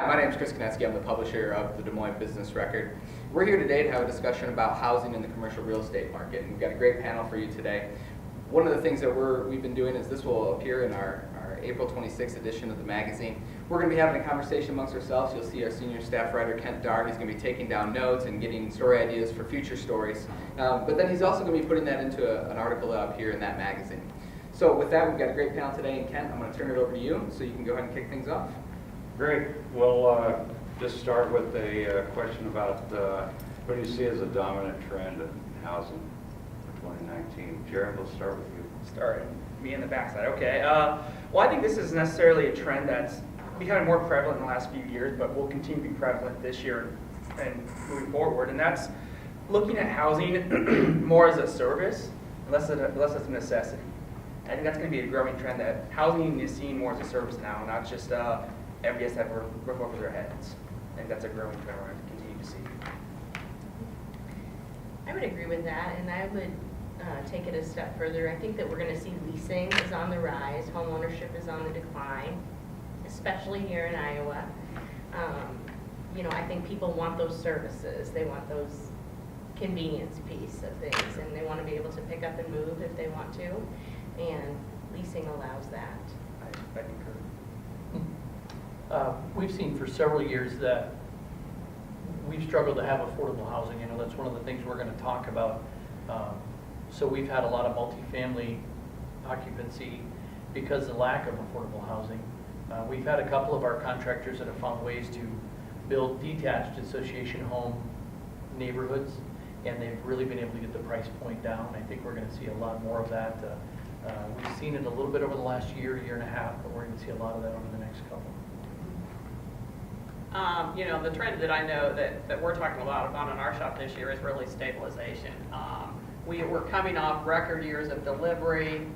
My name is Kris Conetzkey. I'm the publisher of the Des Moines Business Record. We're here today to have a discussion about housing in the commercial real estate market, and we've got a great panel for you today. One of the things that we've been doing is this will appear in our April 26th edition of the magazine. We're going to be having a conversation amongst ourselves. You'll see our senior staff writer, Kent Dart. He's going to be taking down notes and getting story ideas for future stories. But then he's also going to be putting that into an article up here in that magazine. So with that, we've got a great panel today. And Kent, I'm going to turn it over to you so you can go ahead and kick things off. Great. Well, just start with a question about what do you see as a dominant trend in housing for 2019? Jared, we'll start with you. Start me in the backside. Okay. Well, I think this is necessarily a trend that's becoming more prevalent in the last few years, but will continue to be prevalent this year and moving forward. And that's looking at housing more as a service, less as a necessity. I think that's going to be a growing trend, that housing is seen more as a service now, not just everybody has to have a roof over their heads. I think that's a growing trend we're going to continue to see. I would agree with that, and I would take it a step further. I think that we're going to see leasing is on the rise, home ownership is on the decline, especially here in Iowa. I think people want those services. They want those convenience piece of things, and they want to be able to pick up and move if they want to, and leasing allows that. I concur. We've seen for several years that we've struggled to have affordable housing. That's one of the things we're going to talk about. So we've had a lot of multifamily occupancy because of the lack of affordable housing. We've had a couple of our contractors that have found ways to build detached association home neighborhoods, and they've really been able to get the price point down. I think we're going to see a lot more of that. We've seen it a little bit over the last year and a half, but we're going to see a lot of that over the next couple. The trend that I know that we're talking a lot about in our shop this year is really stabilization. We're coming off record years of delivery.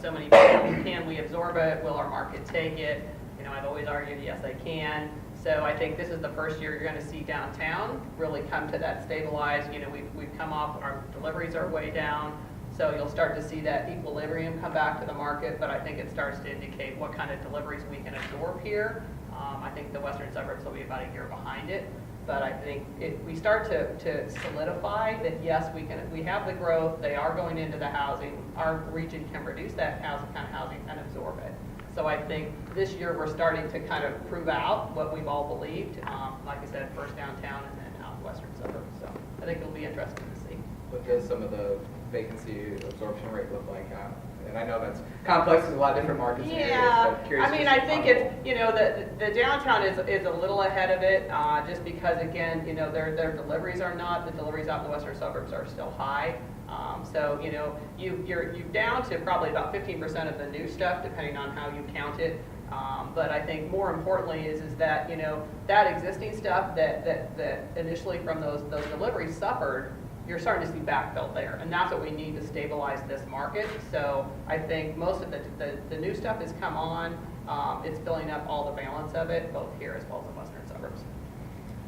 So many people, can we absorb it? Will our market take it? I've always argued, yes, they can. So I think this is the first year you're going to see downtown really come to that stabilize. We've come off, our deliveries are way down. So you'll start to see that equilibrium come back to the market, but I think it starts to indicate what kind of deliveries we can absorb here. I think the western suburbs will be about a year behind it, but I think we start to solidify that yes, we have the growth, they are going into the housing, our region can produce that kind of housing and absorb it. So I think this year we're starting to kind of prove out what we've all believed, like I said, first downtown and then out western suburbs. So I think it'll be interesting to see. What does some of the vacancy absorption rate look like? And I know that's complex, there's a lot of different markets and areas, but curious. I think it's, the downtown is a little ahead of it, just because, again, their deliveries are not, the deliveries out in the western suburbs are still high. So, you're down to probably about 15% of the new stuff, depending on how you count it. But I think more importantly is that, that existing stuff that initially from those deliveries suffered, you're starting to see backfill there, and that's what we need to stabilize this market. So I think most of the new stuff has come on. It's filling up all the balance of it, both here as well as the western suburbs.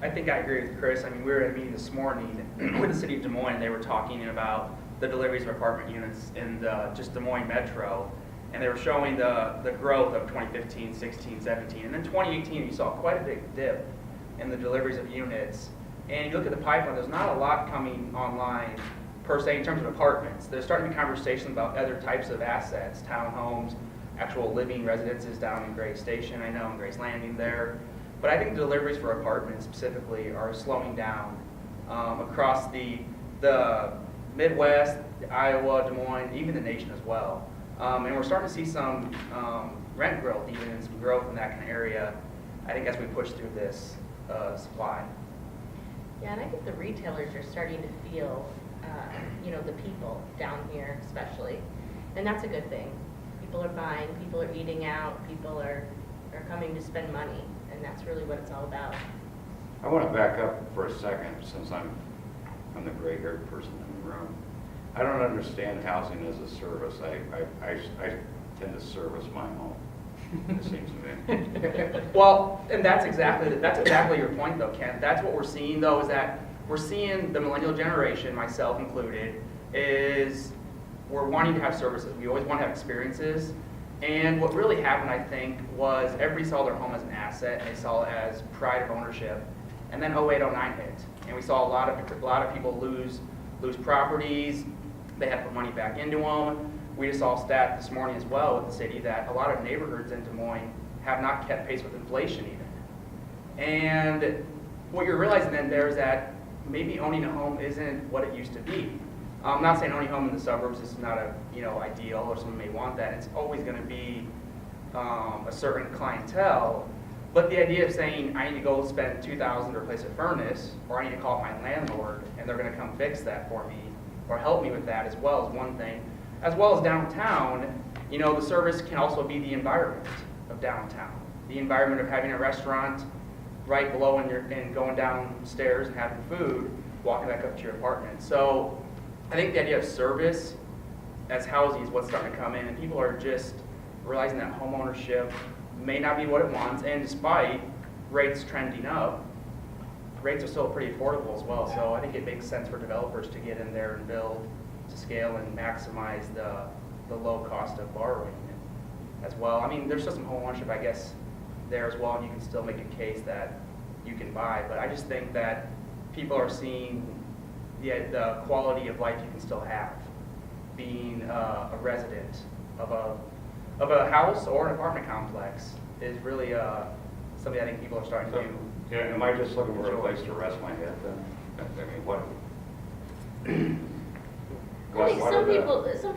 I think I agree with Chris. We were at a meeting this morning with the city of Des Moines. They were talking about the deliveries of apartment units in just Des Moines Metro, and they were showing the growth of 2015, 16, 17, and then 2018 you saw quite a big dip in the deliveries of units. And you look at the pipeline, there's not a lot coming online per se in terms of apartments. There's starting to be conversations about other types of assets, townhomes, actual living residences down in Grace Station, I know, in Grace Landing there. But I think the deliveries for apartments specifically are slowing down across the Midwest, Iowa, Des Moines, even the nation as well. And we're starting to see some rent growth, even and some growth in that kind of area, I think, as we push through this supply. Yeah, and I think the retailers are starting to feel, the people down here especially, and that's a good thing. People are buying, people are eating out, people are coming to spend money, and that's really what it's all about. I want to back up for a second, since I'm the gray-haired person in the room. I don't understand housing as a service. I tend to service my home, it seems to me. Well, and that's exactly your point, though, Ken. That's what we're seeing, though, is that we're seeing the millennial generation, myself included, is we're wanting to have services. We always want to have experiences, And what really happened, I think, was everybody saw their home as an asset, and they saw it as pride of ownership. And then 08, 09 hit, and we saw a lot of people lose properties. They had to put money back into them. We just saw a stat this morning as well with the city that a lot of neighborhoods in Des Moines have not kept pace with inflation even. And what you're realizing then there is that maybe owning a home isn't what it used to be. I'm not saying owning a home in the suburbs is not a ideal, or someone may want that. It's always going to be a certain clientele. But the idea of saying I need to go spend $2,000 to replace a furnace, or I need to call my landlord and they're going to come fix that for me, or help me with that as well is one thing. As well as downtown, the service can also be the environment of downtown. The environment of having a restaurant right below and going downstairs and having food, walking back up to your apartment. So I think the idea of service as housing is what's starting to come in, and people are just realizing that home ownership may not be what it wants, and despite rates trending up, rates are still pretty affordable as well. So I think it makes sense for developers to get in there and build to scale and maximize the low cost of borrowing as well. I mean, there's still some home ownership, I guess, there as well, and you can still make a case that you can buy. But I just think that people are seeing the quality of life you can still have being a resident of a house or an apartment complex is really something I think people are starting to do. Yeah, am I just looking for a place to rest my head then? I mean, what? I think some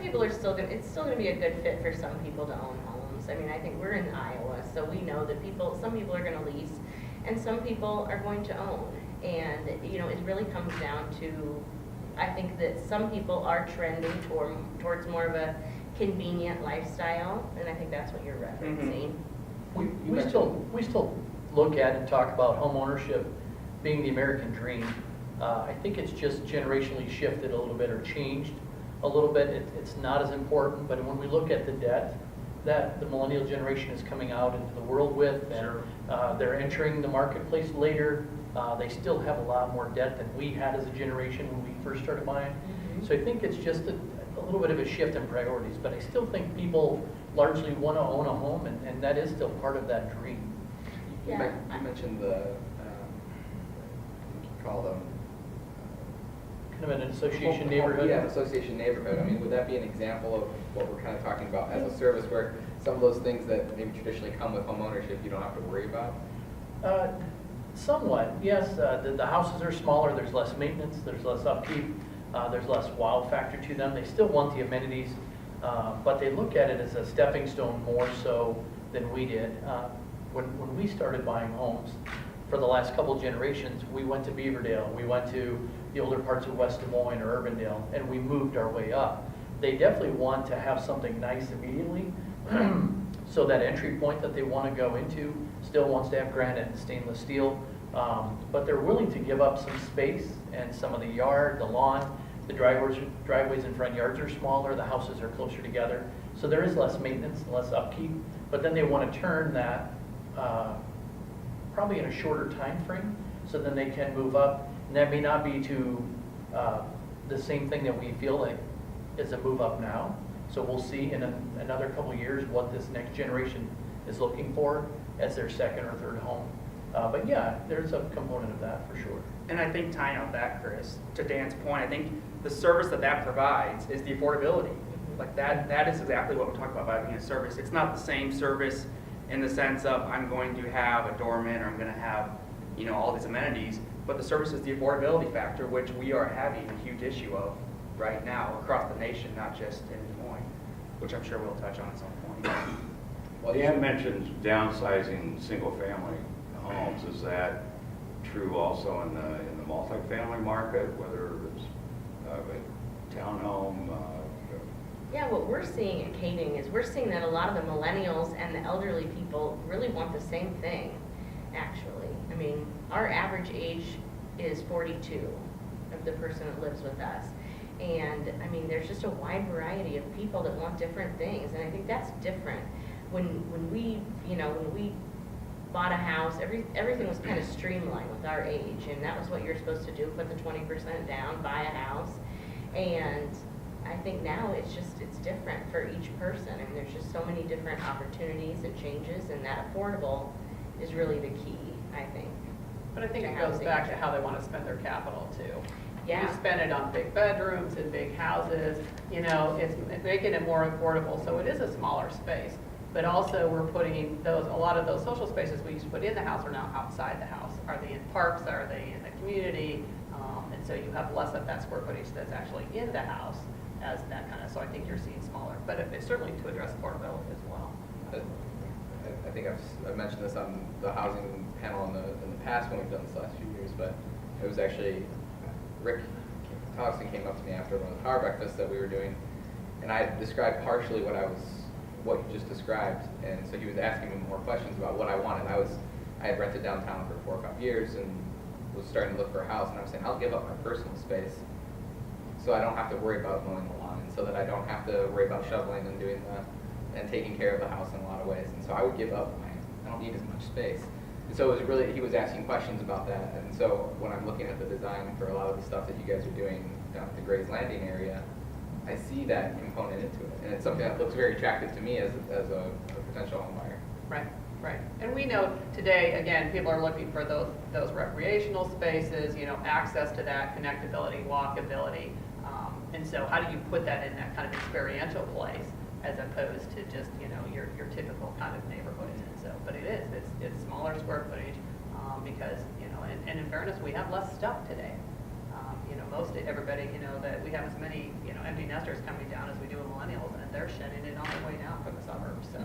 people are still going. It's still going to be a good fit for some people to own homes. I mean, I think we're in Iowa, so we know that some people are going to lease, and some people are going to own. And it really comes down to, I think that some people are trending towards more of a convenient lifestyle, and I think that's what you're referencing. We still look at and talk about home ownership being the American dream. I think it's just generationally shifted a little bit or changed a little bit. It's not as important, but when we look at the debt that the millennial generation is coming out into the world with, and they're entering the marketplace later, they still have a lot more debt than we had as a generation when we first started buying. Mm-hmm. So I think it's just a little bit of a shift in priorities, but I still think people largely want to own a home, and that is still part of that dream. Yeah. You mentioned the, you call them? Kind of an association neighborhood. Yeah, an association neighborhood. I mean, would that be an example of what we're kind of talking about as a service, where some of those things that maybe traditionally come with home ownership you don't have to worry about? Somewhat, yes. The houses are smaller, there's less maintenance, there's less upkeep, there's less wow factor to them. They still want the amenities, but they look at it as a stepping stone more so than we did. When we started buying homes, for the last couple generations, we went to Beaverdale, we went to the older parts of West Des Moines or Urbandale, and we moved our way up. They definitely want to have something nice immediately, so that entry point that they want to go into still wants to have granite and stainless steel, but they're willing to give up some space and some of the yard, the lawn. The driveways and front yards are smaller, the houses are closer together, so there is less maintenance, less upkeep, but then they want to turn that probably in a shorter time frame, so then they can move up, and that may not be to the same thing that we feel like is a move up now. So we'll see in another couple years what this next generation is looking for as their second or third home. But yeah, there's a component of that for sure. And I think tying out that, Chris, to Dan's point, I think the service that provides is the affordability. Like that is exactly what we're talking about by being a service. It's not the same service in the sense of I'm going to have a doorman or I'm going to have all these amenities, but the service is the affordability factor, which we are having a huge issue of right now across the nation, not just in Des Moines, which I'm sure we'll touch on at some point. Well, Dan mentioned downsizing single-family homes. Is that true also in the multifamily market, whether it's a townhome? Yeah, what we're seeing at Kading is we're seeing that a lot of the millennials and the elderly people really want the same thing, actually. I mean, our average age is 42 of the person that lives with us. And I mean, there's just a wide variety of people that want different things. And I think that's different. When we bought a house, everything was kind of streamlined with our age. And that was what you're supposed to do, put the 20% down, buy a house. And I think now it's different for each person. I mean, there's just so many different opportunities and changes, and that affordable is really the key, I think. But I think to it goes housing. back to how they want to spend their capital too. Yeah. You spend it on big bedrooms and big houses, it's making it more affordable, so it is a smaller space. But also, we're putting a lot of those social spaces we used to put in the house are now outside the house. Are they in parks? Are they in the community? And so you have less of that square footage that's actually in the house as that kind of, so I think you're seeing smaller, but it's certainly to address affordability as well. I think I've mentioned this on the housing panel in the past when we've done this last few years, but it was actually Rick Thompson came up to me after one of the power breakfasts that we were doing, and I described partially what you just described, and so he was asking me more questions about what I wanted. I had rented downtown for 4 or 5 years and was starting to look for a house, and I was saying I'll give up my personal space so I don't have to worry about mowing the lawn, and so that I don't have to worry about shoveling and and taking care of the house in a lot of ways. And so I would give up I don't need as much space. And so it was really, he was asking questions about that. And so when I'm looking at the design for a lot of the stuff that you guys are doing down at the Gray's Landing area, I see that component into it. And it's something that looks very attractive to me as a potential home buyer. Right, right. And we know today, again, people are looking for those recreational spaces, access to that, connectability, walkability. And so how do you put that in that kind of experiential place as opposed to just, your typical kind of neighborhood? And so, but it's smaller square footage because, and in fairness, we have less stuff today. Everybody, that we have as many, empty nesters coming down as we do in millennials, and they're shedding it on their way down from the suburbs, so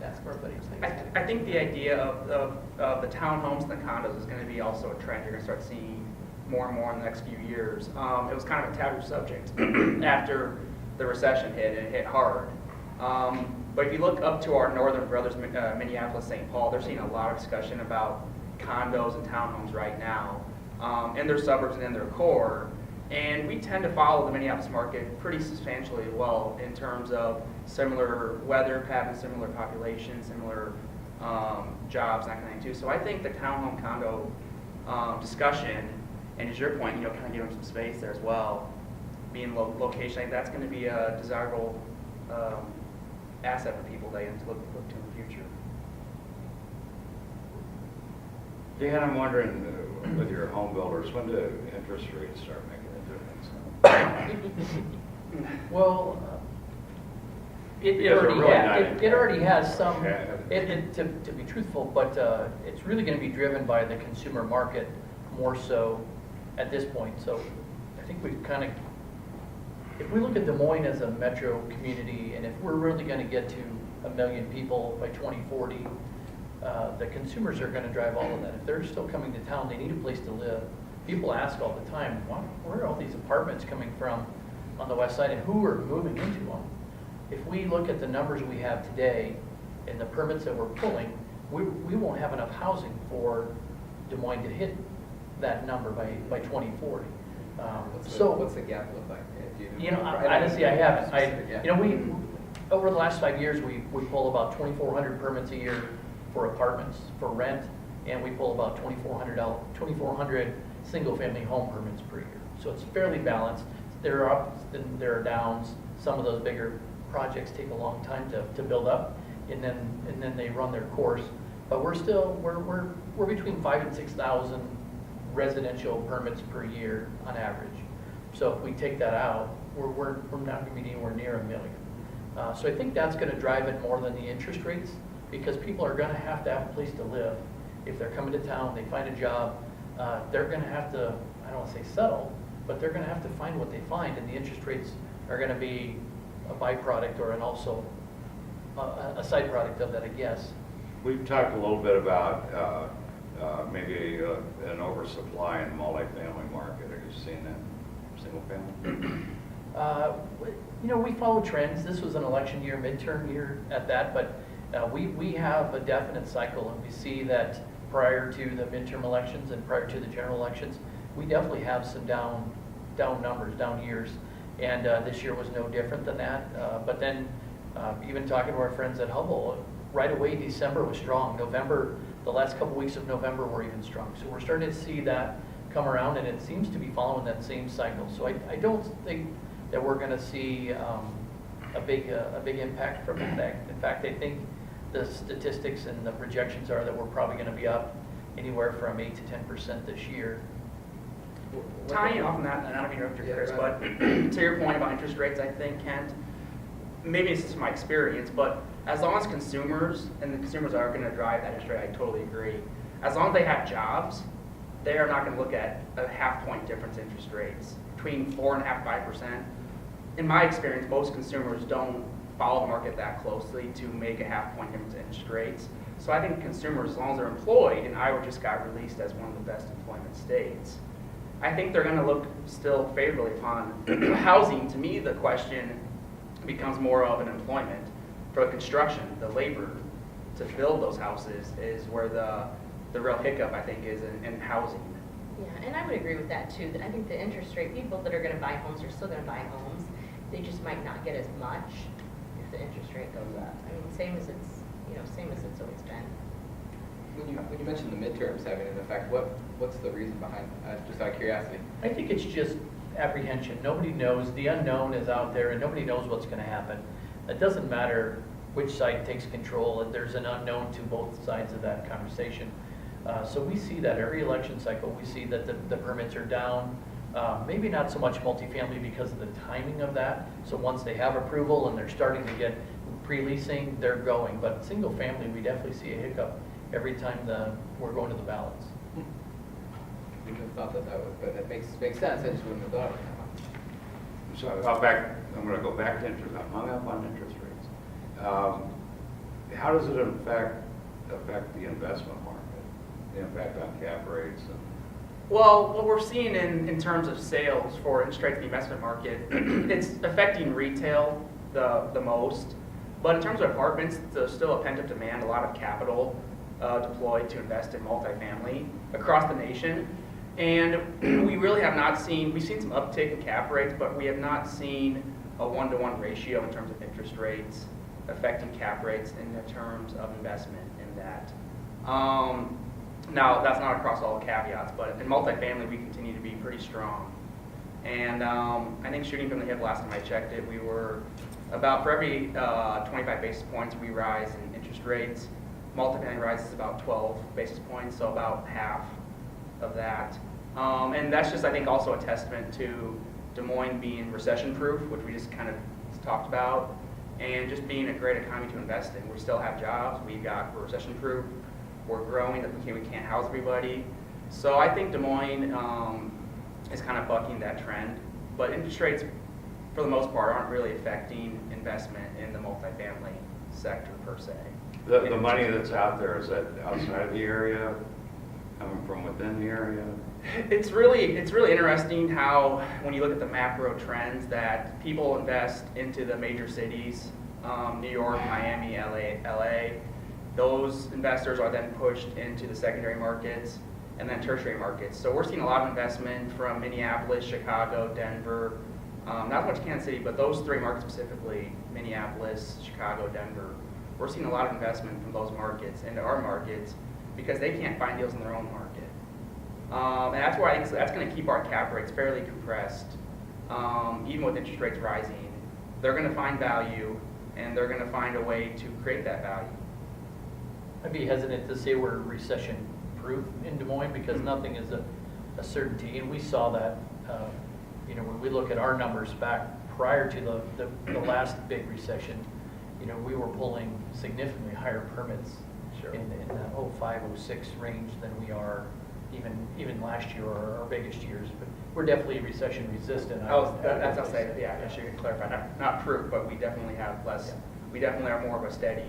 that square footage thing. I think the idea of the townhomes and the condos is going to be also a trend you're going to start seeing more and more in the next few years. It was kind of a taboo subject after the recession hit, and it hit hard. But if you look up to our northern brothers, Minneapolis, St. Paul, they're seeing a lot of discussion about condos and townhomes right now in their suburbs and in their core. And we tend to follow the Minneapolis market pretty substantially well in terms of similar weather patterns, similar population, similar jobs, that kind of thing too. So I think the townhome condo discussion, and as your point, kind of give them some space there as well, being location, I think that's going to be a desirable asset for people to look to in the future. Dan, I'm wondering, with your home builders, when do interest rates start making a difference? Well, it Because we're already really has, not it already has some, Yeah. to be truthful, but it's really going to be driven by the consumer market more so at this point. So I think we've kind of, if we look at Des Moines as a metro community, and if we're really going to get to 1 million people by 2040, the consumers are going to drive all of that. If they're still coming to town, they need a place to live. People ask all the time, where are all these apartments coming from on the west side, and who are moving into them? If we look at the numbers we have today and the permits that we're pulling, we won't have enough housing for Des Moines to hit that number by 2040. What's the gap look like? Honestly, I haven't. Specific gap. We over the last 5 years, we pull about 2,400 permits a year for apartments for rent, and we pull about 2,400 single-family home permits per year. So it's fairly balanced. There are ups and there are downs. Some of those bigger projects take a long time to build up, and then they run their course. But we're between 5,000 and 6,000 residential permits per year on average. So if we take that out, we're not going to be anywhere near 1 million. So I think that's going to drive it more than the interest rates, because people are going to have a place to live. If they're coming to town, they find a job, they're going to have to, I don't want to say settle, but they're going to have to find what they find, and the interest rates are going to be a byproduct or also a side product of that, I guess. We've talked a little bit about maybe an oversupply in the multifamily market. Are you seeing that single family? We follow trends. This was an election year, midterm year at that, but we have a definite cycle, and we see that prior to the midterm elections and prior to the general elections, we definitely have some down numbers, down years, and this year was no different than that. But then, even talking to our friends at Hubbell, right away December was strong. November, the last couple weeks of November were even strong. So we're starting to see that come around, and it seems to be following that same cycle. So I don't think that we're gonna see a big impact from that. In fact, I think the statistics and the projections are that we're probably gonna be up anywhere from 8 to 10% this year. Tying off on that, and I don't mean to interrupt you, Yeah, Chris, go but to your point about interest rates, I think, Kent, maybe it's just my experience, but as long as consumers, and the consumers are going to drive that interest rate, I totally agree. As long as they have jobs, they are not going to look at a half-point difference in interest rates. Between 4.5%, 5%. In my experience, most consumers don't follow the market that closely to make a half-point difference in interest rates. So I think consumers, as long as they're employed, and Iowa just got released as one of the best employment states, I think they're going to look still favorably upon housing. To me, the question becomes more of an employment. For the construction, the labor to build those houses is where the real hiccup, I think, is in housing. Yeah, and I would agree with that too. That I think the interest rate, people that are gonna buy homes are still gonna buy homes. They just might not get as much if the interest rate goes up. I mean, same as it's always been. When you mentioned the midterms having an effect, what's the reason behind that? Just out of curiosity. I think it's just apprehension. Nobody knows. The unknown is out there, and nobody knows what's going to happen. It doesn't matter which side takes control. There's an unknown to both sides of that conversation. So we see that every election cycle. We see that the permits are down. Maybe not so much multifamily because of the timing of that. So once they have approval and they're starting to get pre-leasing, they're going. But single family, we definitely see a hiccup every time we're going to the ballots. Wouldn't have thought that would, but it makes sense. I just wouldn't have thought. So I'm going to go back to interest. I'm hung up on interest rates. How does it affect the investment market? The impact on cap rates? Well, what we're seeing in terms of sales for interest rates in the investment market, it's affecting retail the most. But in terms of apartments, there's still a pent-up demand, a lot of capital deployed to invest in multifamily across the nation. And we really have not seen, we've seen some uptick in cap rates, but we have not seen a one-to-one ratio in terms of interest rates affecting cap rates in the terms of investment in that. Now, that's not across all caveats, but in multifamily, we continue to be pretty strong. And I think shooting from the hip, last time I checked it, we were about, for every 25 basis points we rise in interest rates, multifamily rises about 12 basis points, so about half of that. And that's just, I think, also a testament to Des Moines being recession-proof, which we just kind of talked about, and just being a great economy to invest in. We still have jobs, we're recession-proof, we're growing, we can't house everybody. So I think Des Moines is kind of bucking that trend, but interest rates, for the most part, aren't really affecting investment in the multifamily sector per se. The money that's out there, is that outside of the area, coming from within the area? It's really interesting how, when you look at the macro trends, that people invest into the major cities, New York, Miami, LA. Those investors are then pushed into the secondary markets and then tertiary markets. So we're seeing a lot of investment from Minneapolis, Chicago, Denver, not much Kansas City, but those three markets specifically, Minneapolis, Chicago, Denver. We're seeing a lot of investment from those markets into our markets because they can't find deals in their own market. And that's why I think that's going to keep our cap rates fairly compressed. Even with interest rates rising, they're going to find value, and they're going to find a way to create that value. I'd be hesitant to say we're recession-proof in Des Moines because nothing is a certainty, and we saw that. When we look at our numbers back prior to the last big recession, we were pulling significantly higher permits in that 05, 06 range than we are even last year or our biggest years. But we're definitely recession resistant. That's I'll say. Yeah, I should clarify. Not proof, but we definitely have less. Yeah. We definitely are more of a steady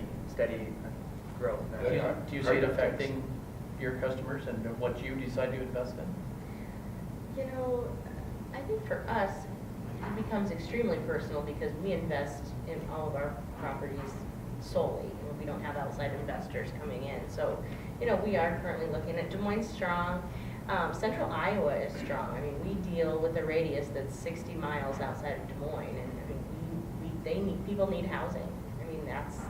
growth. Do you see it affecting your customers and what you decide to invest in? I think for us, it becomes extremely personal because we invest in all of our properties solely. We don't have outside investors coming in. So, we are currently looking at Des Moines strong. Central Iowa is strong. I mean, we deal with a radius that's 60 miles outside of Des Moines, and people need housing. I mean, that's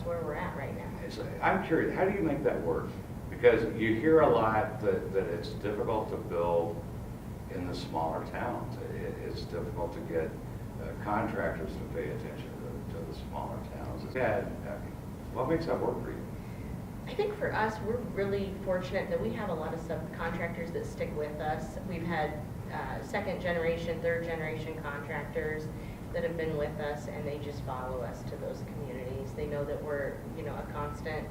where we're at right now. I'm curious, how do you make that work? Because you hear a lot that it's difficult to build in the smaller towns. It's difficult to get contractors to pay attention to the smaller towns. Yeah, what makes that work for you? I think for us, we're really fortunate that we have a lot of subcontractors that stick with us. We've had second generation, third generation contractors that have been with us, and they just follow us to those communities. They know that we're, a constant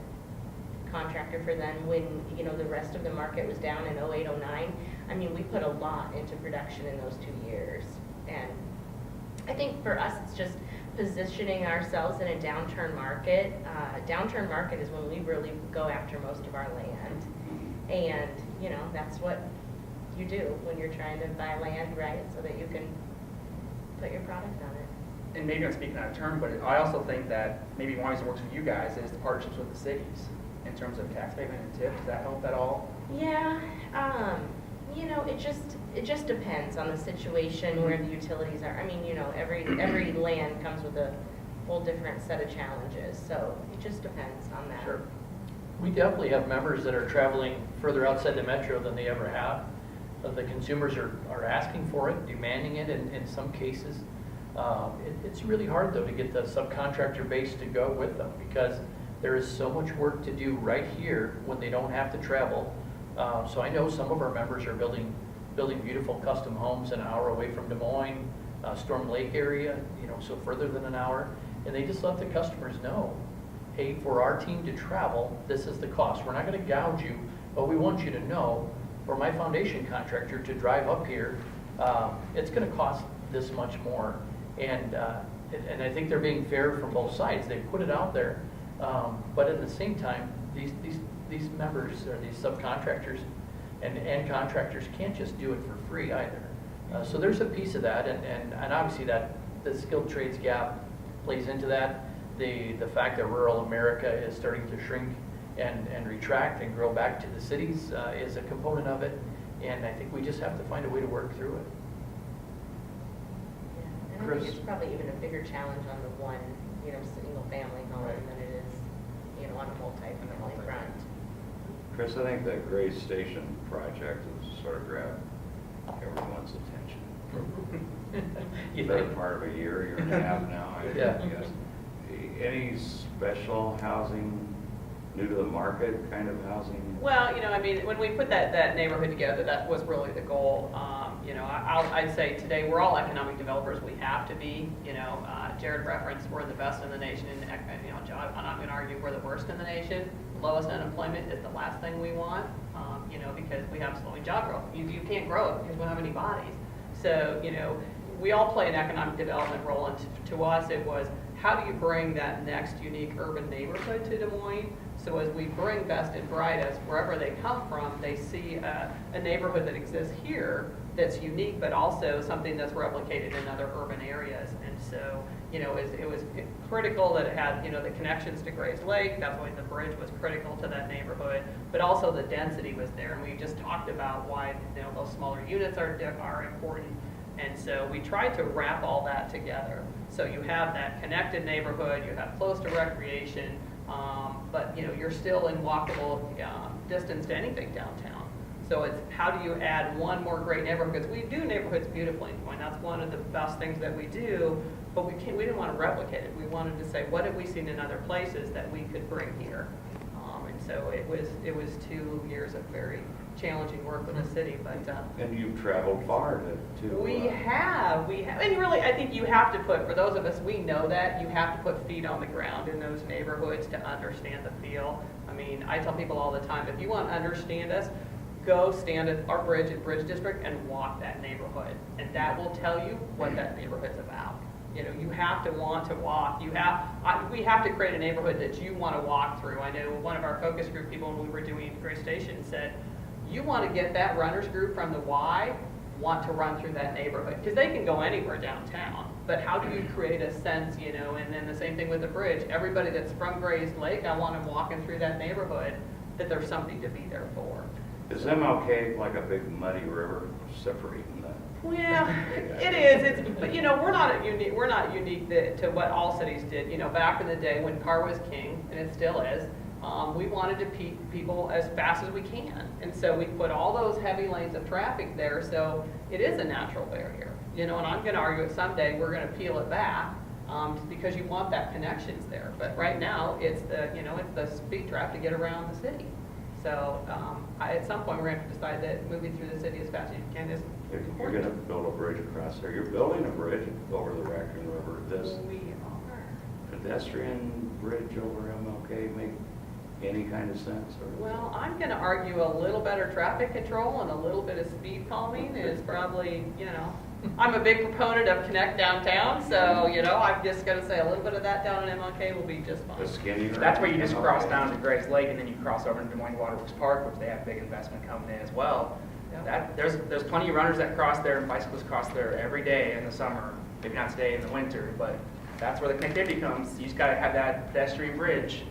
contractor for them when, the rest of the market was down in 08, 09. I mean, we put a lot into production in those 2 years. And I think for us, it's just positioning ourselves in a downturn market. Downturn market is when we really go after most of our land. And, that's what you do when you're trying to buy land, right? So that you can put your product on it. And maybe I'm speaking out of turn, but I also think that maybe one reason it works for you guys is the partnerships with the cities in terms of tax payment and tip. Does that help at all? Yeah, it just depends on the situation where the utilities are. I mean, every land comes with a whole different set of challenges, so it just depends on that. Sure. We definitely have members that are traveling further outside the metro than they ever have. The consumers are asking for it, demanding it in some cases. It's really hard, though, to get the subcontractor base to go with them because there is so much work to do right here when they don't have to travel. So I know some of our members are building beautiful custom homes an hour away from Des Moines, Storm Lake area, so further than an hour. And they just let the customers know, hey, for our team to travel, this is the cost. We're not going to gouge you, but we want you to know, for my foundation contractor to drive up here, it's going to cost this much more. And I think they're being fair from both sides. They put it out there, but at the same time, these members or these subcontractors and contractors can't just do it for free either. So there's a piece of that, and obviously that the skilled trades gap plays into that. The fact that rural America is starting to shrink and retract and grow back to the cities is a component of it, and I think we just have to find a way to work through it. Yeah, and I Kris? think it's probably even a bigger challenge on the one, single family home Right. than it is, on a multi-family front. Kris, I think that Gray Station project has sort of grabbed everyone's attention. You Better think? part of a year and a half now, I Yeah. guess. Any special housing, new to the market kind of housing? Well, when we put that neighborhood together, that was really the goal. I'd say today, we're all economic developers. We have to be. Jared referenced we're the best in the nation. John, I'm not going to argue we're the worst in the nation. Lowest unemployment is the last thing we want, because we have slowing job growth. You can't grow it because we don't have any bodies. So, we all play an economic development role, and to us, it was how do you bring that next unique urban neighborhood to Des Moines? So as we bring best and brightest, wherever they come from, they see a neighborhood that exists here that's unique, but also something that's replicated in other urban areas. And so, it was critical that it had, the connections to Grays Lake. That's why the bridge was critical to that neighborhood, but also the density was there. And we just talked about why, those smaller units are important. And so we tried to wrap all that together. So you have that connected neighborhood, you have close to recreation, but you're still in walkable distance to anything downtown. So it's how do you add one more great neighborhood? Because we do neighborhoods beautifully, and that's one of the best things that we do. But we didn't want to replicate it. We wanted to say, what have we seen in other places that we could bring here? And so it was 2 years of very challenging work with the city, but. And you've traveled far to We have, and really, I think you have to put, for those of us, we know that, you have to put feet on the ground in those neighborhoods to understand the feel. I mean, I tell people all the time, if you want to understand us, go stand at our bridge at Bridge District and walk that neighborhood, and that will tell you what that neighborhood's about. You have to want to walk. We have to create a neighborhood that you want to walk through. I know one of our focus group people when we were doing Gray Station said, you want to get that runners group from the Y, want to run through that neighborhood, because they can go anywhere downtown. But how do you create a sense, and then the same thing with the bridge. Everybody that's from Grays Lake, I want them walking through that neighborhood, that there's something to be there for. Is MLK like a big muddy river separating that? Well, it is. But we're not unique. We're not unique to what all cities did. Back in the day when car was king, and it still is. we wanted to people as fast as we can. And so we put all those heavy lanes of traffic there, so it is a natural barrier. You know, and I'm gonna argue it someday, we're gonna peel it back, because you want that connections there. But right now, it's the speed trap to get around the city. So, at some point, we're gonna have to decide that moving through the city as fast as you can is You're important. gonna build a bridge across there. You're building a bridge over the Raccoon River. This We are. pedestrian bridge over MLK make any kind of sense? Or? Well, I'm gonna argue a little better traffic control and a little bit of speed calming is probably, I'm a big proponent of connect downtown, so, I'm just gonna say a little bit of that down in MLK will be just The fine. skinnier. That's where you just MLK. cross down to Grace Lake and then you cross over to Des Moines Waterworks Park, which they have big investment coming in as well. Yeah. There's plenty of runners that cross there and bicyclists cross there every day in the summer, maybe not today in the winter, but that's where the connectivity comes. You just gotta have that pedestrian bridge.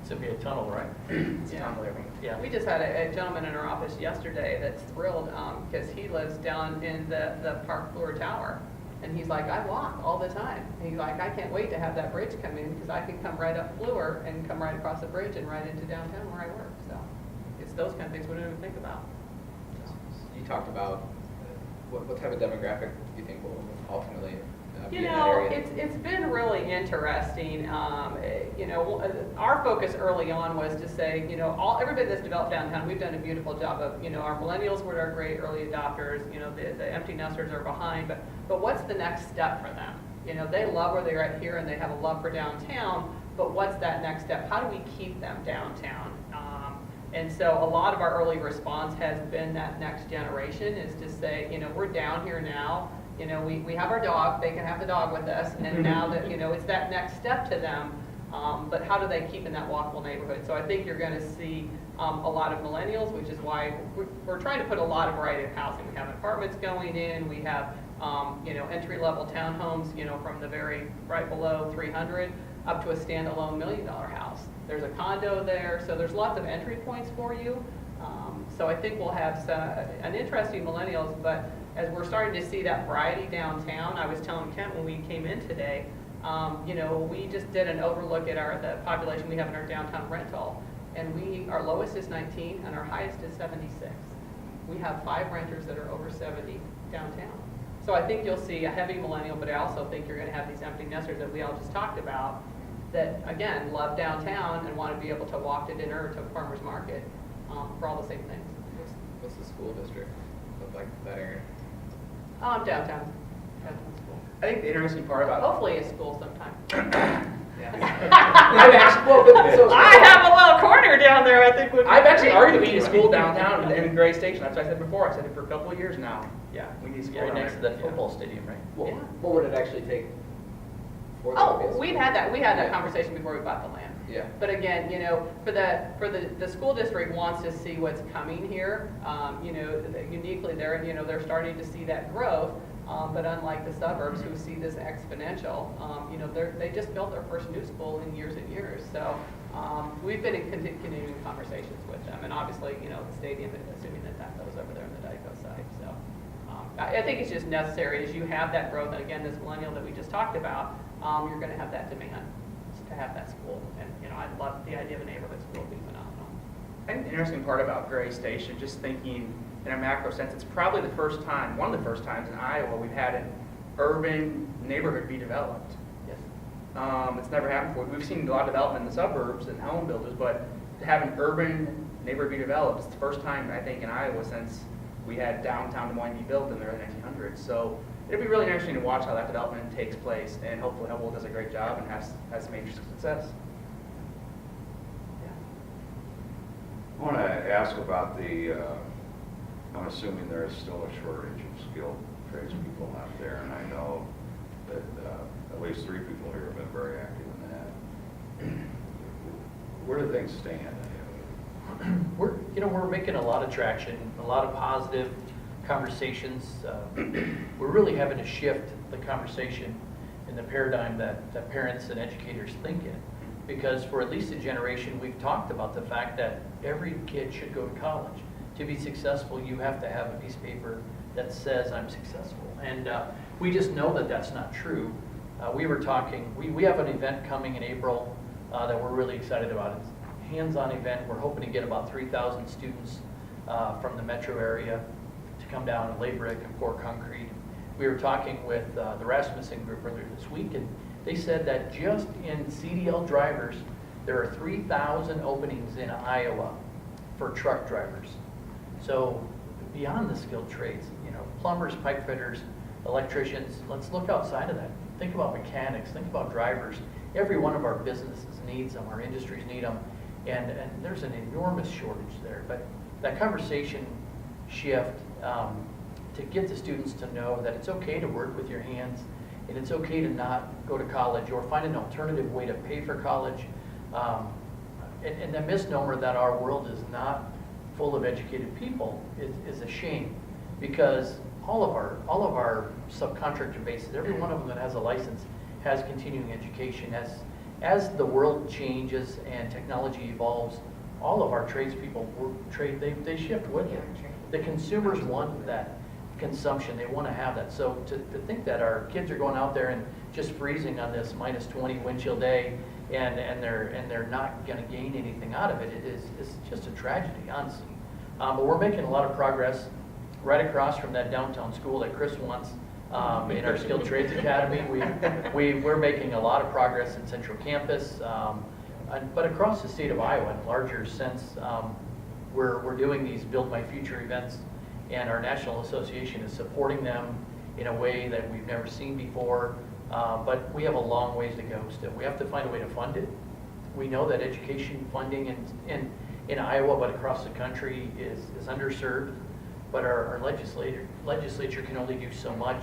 It's gonna be a tunnel, right? It's Yeah. unbelievable. Yeah. We just had a gentleman in our office yesterday that's thrilled, because he lives down in the Park Floor Tower. And he's like, I walk all the time. And he's like, I can't wait to have that bridge come in, because I can come right up Fleur and come right across the bridge and right into downtown where I work. So it's those kind of things we don't even think about. You talked about what type of demographic do you think will ultimately be You in that know, area? it's been really interesting. Our focus early on was to say, everybody that's developed downtown, we've done a beautiful job of, our millennials were our great early adopters, the empty nesters are behind, but what's the next step for them? They love where they're at here and they have a love for downtown, but what's that next step? How do we keep them downtown? And so a lot of our early response has been that next generation is to say, we're down here now. We have our dog, they can have the dog with us, and now that, it's that next step to them, but how do they keep in that walkable neighborhood? So I think you're gonna see a lot of millennials, which is why we're trying to put a lot of variety of housing. We have apartments going in, we have, entry-level townhomes, from the very right below 300 up to a standalone $1 million house. There's a condo there, so there's lots of entry points for you. So I think we'll have an interesting millennials, but as we're starting to see that variety downtown, I was telling Kent when we came in today, we just did an overlook at the population we have in our downtown rental, and our lowest is 19 and our highest is 76. We have 5 renters that are over 70 downtown. So I think you'll see a heavy millennial, but I also think you're going to have these empty nesters that we all just talked about that, again, love downtown and want to be able to walk to dinner or to a farmer's market for all the same things. What's the school district look like that area? Downtown school. I think the interesting part about Hopefully a school sometime. I've actually, I have a little corner down there I think would be I've actually great. argued we need a school downtown in Gray Station. That's what I said before. I said it for a couple of years now. Yeah. We need a school Right down next to there. that football stadium, right? What, Yeah. what would it actually take for that to be a Oh, school? we had that conversation before we bought the land. Yeah. But again, for the school district wants to see what's coming here, uniquely they're starting to see that growth. But unlike the suburbs who see this exponential, they just built their first new school in years and years. So we've been in continuing conversations with them, and obviously, the stadium, assuming that goes over there on the Dyko side. So I think it's just necessary as you have that growth, and again, this millennial that we just talked about, you're going to have that demand to have that school. And I love the idea of a neighborhood school being phenomenal. I think the interesting part about Gray Station, just thinking in a macro sense, it's probably one of the first times in Iowa we've had an urban neighborhood be developed. Yes. It's never happened before. We've seen a lot of development in the suburbs and home builders, but to have an urban neighborhood be developed, it's the first time, I think, in Iowa since we had downtown Des Moines be built in the early 1900s. So it'll be really interesting to watch how that development takes place, and hopefully Hubbell does a great job and has major success. I want to ask about I'm assuming there is still a shortage of skilled tradespeople out there, and I know that at least 3 people here have been very active in that. Where do things stand? We're making a lot of traction, a lot of positive conversations. We're really having to shift the conversation in the paradigm that parents and educators think in. Because for at least a generation, we've talked about the fact that every kid should go to college. To be successful, you have to have a piece of paper that says I'm successful. And we just know that that's not true. We were talking, we have an event coming in April that we're really excited about. It's hands-on event. We're hoping to get about 3,000 students from the metro area to come down and lay brick and pour concrete. We were talking with the Rasmussen group earlier this week, and they said that just in CDL drivers, there are 3,000 openings in Iowa for truck drivers. So beyond the skilled trades, plumbers, pipe fitters, electricians, let's look outside of that. Think about mechanics, think about drivers. Every one of our businesses needs them, our industries need them, and there's an enormous shortage there. But that conversation shift to get the students to know that it's okay to work with your hands, and it's okay to not go to college or find an alternative way to pay for college. And the misnomer that our world is not full of educated people is a shame, because all of our subcontractor bases, every one of them that has a license has continuing education. As the world changes and technology evolves, all of our tradespeople they shift with it. The consumers want that consumption, they want to have that. So to think that our kids are going out there and just freezing on this -20 wind chill day and they're not going to gain anything out of it, it's just a tragedy, honestly. But we're making a lot of progress right across from that downtown school that Kris wants in our Skilled Trades Academy. We're making a lot of progress in Central Campus, but across the state of Iowa in a larger sense, we're doing these Build My Future events, and our national association is supporting them in a way that we've never seen before. But we have a long ways to go still. We have to find a way to fund it. We know that education funding in Iowa, but across the country, is underserved. But our legislature can only do so much.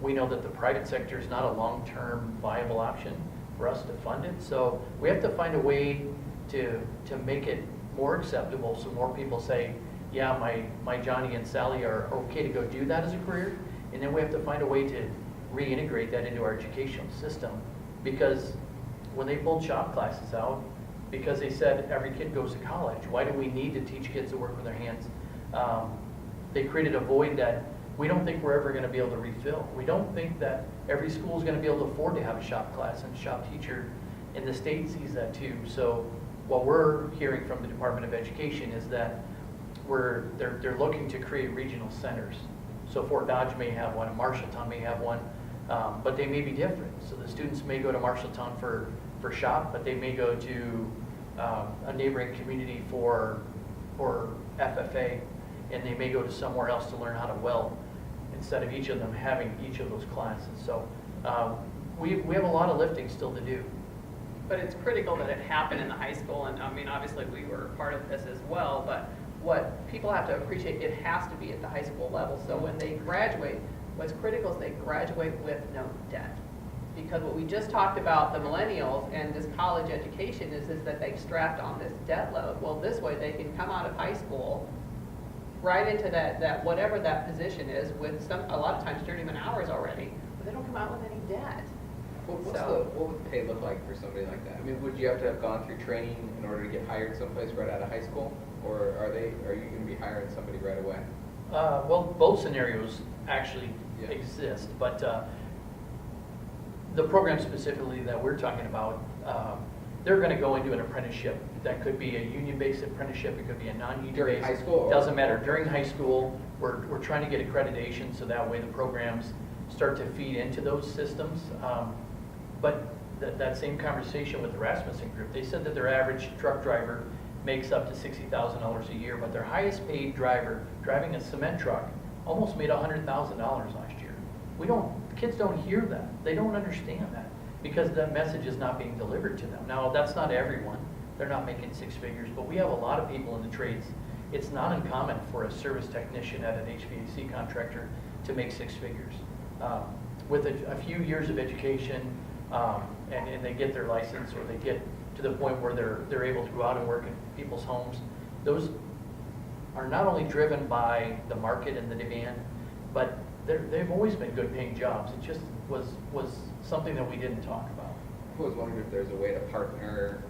We know that the private sector is not a long-term viable option for us to fund it. So we have to find a way to make it more acceptable, so more people say, yeah, my Johnny and Sally are okay to go do that as a career. And then we have to find a way to reintegrate that into our educational system, because when they pulled shop classes out, because they said every kid goes to college, why do we need to teach kids to work with their hands? They created a void that we don't think we're ever going to be able to refill. We don't think that every school is going to be able to afford to have a shop class and a shop teacher, and the state sees that too. So what we're hearing from the Department of Education is that they're looking to create regional centers. So Fort Dodge may have one, and Marshalltown may have one, but they may be different. So the students may go to Marshalltown for shop, but they may go to a neighboring community for FFA, and they may go to somewhere else to learn how to weld, instead of each of them having each of those classes. So we have a lot of lifting still to do. But it's critical that it happen in the high school, and I mean, obviously, we were part of this as well, but what people have to appreciate, it has to be at the high school level. So when they graduate, what's critical is they graduate with no debt. Because what we just talked about, the millennials and this college education is that they've strapped on this debt load. Well, this way they can come out of high school right into that whatever that position is with a lot of times journeyman hours already, but they don't come out with any debt. What would the pay look like for somebody like that? I mean, would you have to have gone through training in order to get hired someplace right out of high school? Or are you going to be hiring somebody right away? Well, both scenarios actually Yeah. exist, but the program specifically that we're talking about, they're going to go into an apprenticeship. That could be a union-based apprenticeship, it could be a non-union-based. During high school? Doesn't matter. During high school, we're trying to get accreditation, so that way the programs start to feed into those systems. But that same conversation with the Rasmussen group, they said that their average truck driver makes up to $60,000 a year, but their highest paid driver driving a cement truck almost made $100,000 last year. Kids don't hear that. They don't understand that, because that message is not being delivered to them. Now, that's not everyone. They're not making six figures, but we have a lot of people in the trades. It's not uncommon for a service technician at an HVAC contractor to make six figures. With a few years of education, and they get their license, or they get to the point where they're able to go out and work in people's homes, those are not only driven by the market and the demand, but they've always been good paying jobs. It just was something that we didn't talk about. I was wondering if there's a way to partner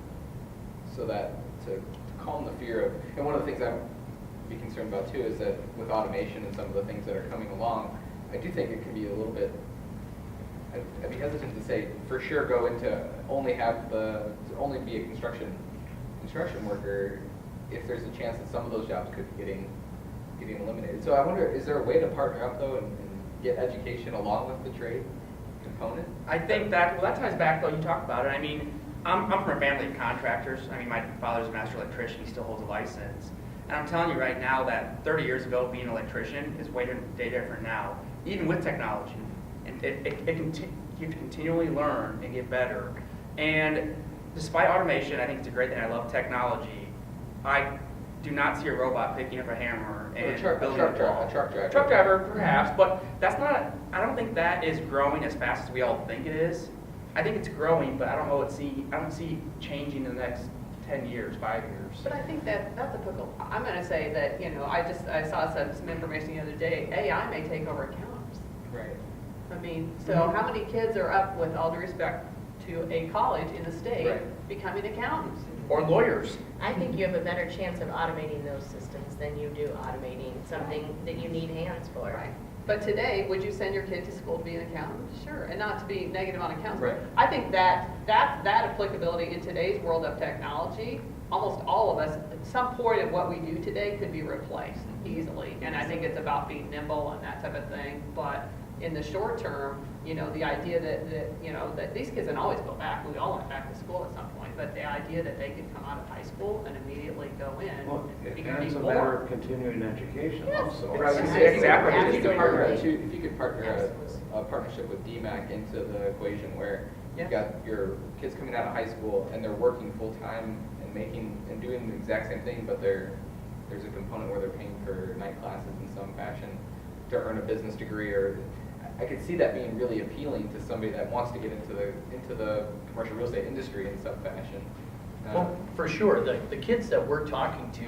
so that to calm the fear of, and one of the things I'd be concerned about too is that with automation and some of the things that are coming along, I do think it can be a little bit, I'd be hesitant to say for sure go into only be a construction construction worker, if there's a chance that some of those jobs could be getting eliminated. So I wonder, is there a way to partner up though and get education along with the trade component? I think that, well, that ties back though, you talked about it. I mean, I'm from a family of contractors. I mean, my father's a master electrician, he still holds a license. And I'm telling you right now that 30 years ago, being an electrician is way different now, even with technology. And you have to continually learn and get better. And despite automation, I think it's a great thing. I love technology. I do not see a robot picking up a hammer and building a wall. A truck driver. Truck driver, perhaps, but that's not, I don't think that is growing as fast as we all think it is. I think it's growing, but I don't see changing in the next 10 years, 5 years. But I think that's applicable. I'm going to say that, I saw some information the other day, AI may take over accountants. Right. I mean, so how many kids are up, with all due respect to a college in the state, Right. becoming accountants? Or lawyers. I think you have a better chance of automating those systems than you do automating something that you need hands for. Right. But today, would you send your kid to school to be an accountant? Sure, and not to be negative on accountants. Right. I think that applicability in today's world of technology, almost all of us, at some point of what we do today could be replaced easily. And I think it's about being nimble and that type of thing. But in the short term, the idea that these kids can always go back. We all went back to school at some point. But the idea that they could come out of high school and immediately go in, Well, it and could it's be a matter more. of continuing education Yes. also. Right, Exactly. If you could partner, Absolutely. if you could partner a partnership with DMAC into the equation where you've Yes. got your kids coming out of high school and they're working full time and doing the exact same thing, but there's a component where they're paying for night classes in some fashion to earn a business degree, or I could see that being really appealing to somebody that wants to get into the commercial real estate industry in some fashion. Well, for sure, the kids that we're talking to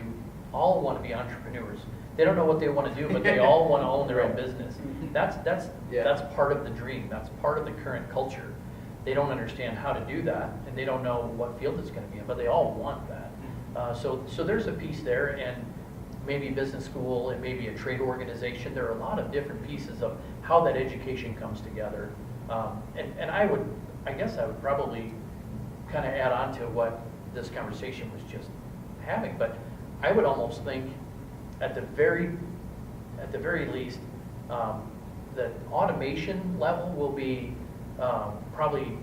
all want to be entrepreneurs. They don't know what they want to do, but they all want to own their own business. That's part of the dream. That's part of the current culture. They don't understand how to do that, and they don't know what field it's going to be in, but they all want that. So there's a piece there, and maybe business school, and maybe a trade organization. There are a lot of different pieces of how that education comes together. And I guess I would probably kind of add on to what this conversation was just having, but I would almost think at the very least, the automation level will be probably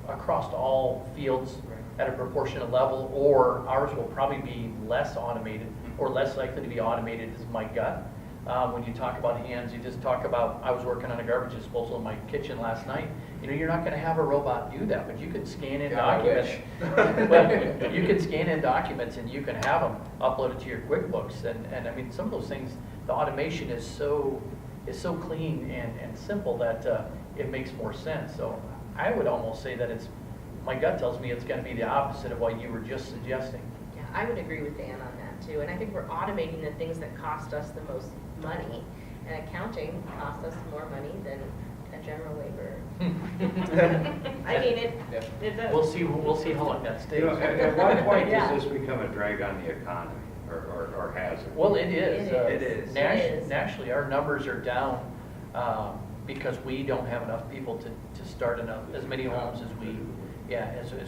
across all fields at a proportionate level, or ours will probably be less automated or less likely to be automated, is my gut. When you talk about hands, you just talk about, I was working on a garbage disposal in my kitchen last night. You're not going to have a robot do that, but you can scan in documents. Well, you can scan in documents and you can have them uploaded to your QuickBooks. And I mean, some of those things, the automation is so clean and simple that it makes more sense. So I would almost say that my gut tells me it's going to be the opposite of what you were just suggesting. Yeah, I would agree with Dan on that too. And I think we're automating the things that cost us the most money. And accounting costs us more money than a general laborer. I mean, it does. We'll see how long that stays. At what point Yeah. does this become a drag on the economy, or has it? Well, it is. It is. It is. Nationally, our numbers are down because we don't have enough people to start as many homes as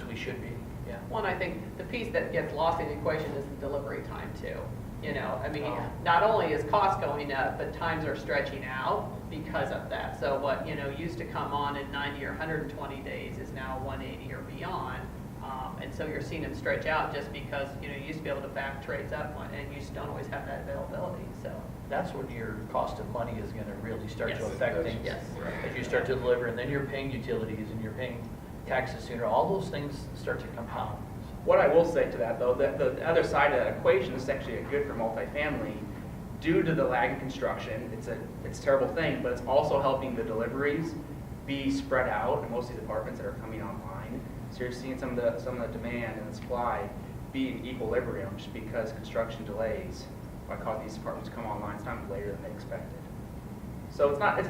we should be. Yeah. One, I think the piece that gets lost in the equation is the delivery time too. I mean, Yeah. not only is cost going up, but times are stretching out because of that. So what, used to come on in 90 or 120 days is now 180 or beyond. And so you're seeing them stretch out just because, you used to be able to back trades up and you just don't always have that availability, so. That's when your cost of money is going to really start to Yes. affect things. Yes. As you start to deliver, and then you're paying utilities and you're paying taxes sooner. All those things start to compound. What I will say to that, though, that the other side of that equation is actually good for multifamily. Due to the lag in construction, it's a terrible thing, but it's also helping the deliveries be spread out in most of these apartments that are coming online. So you're seeing some of the demand and the supply be in equilibrium just because construction delays might cause these apartments to come online time later than they expected. So it's not.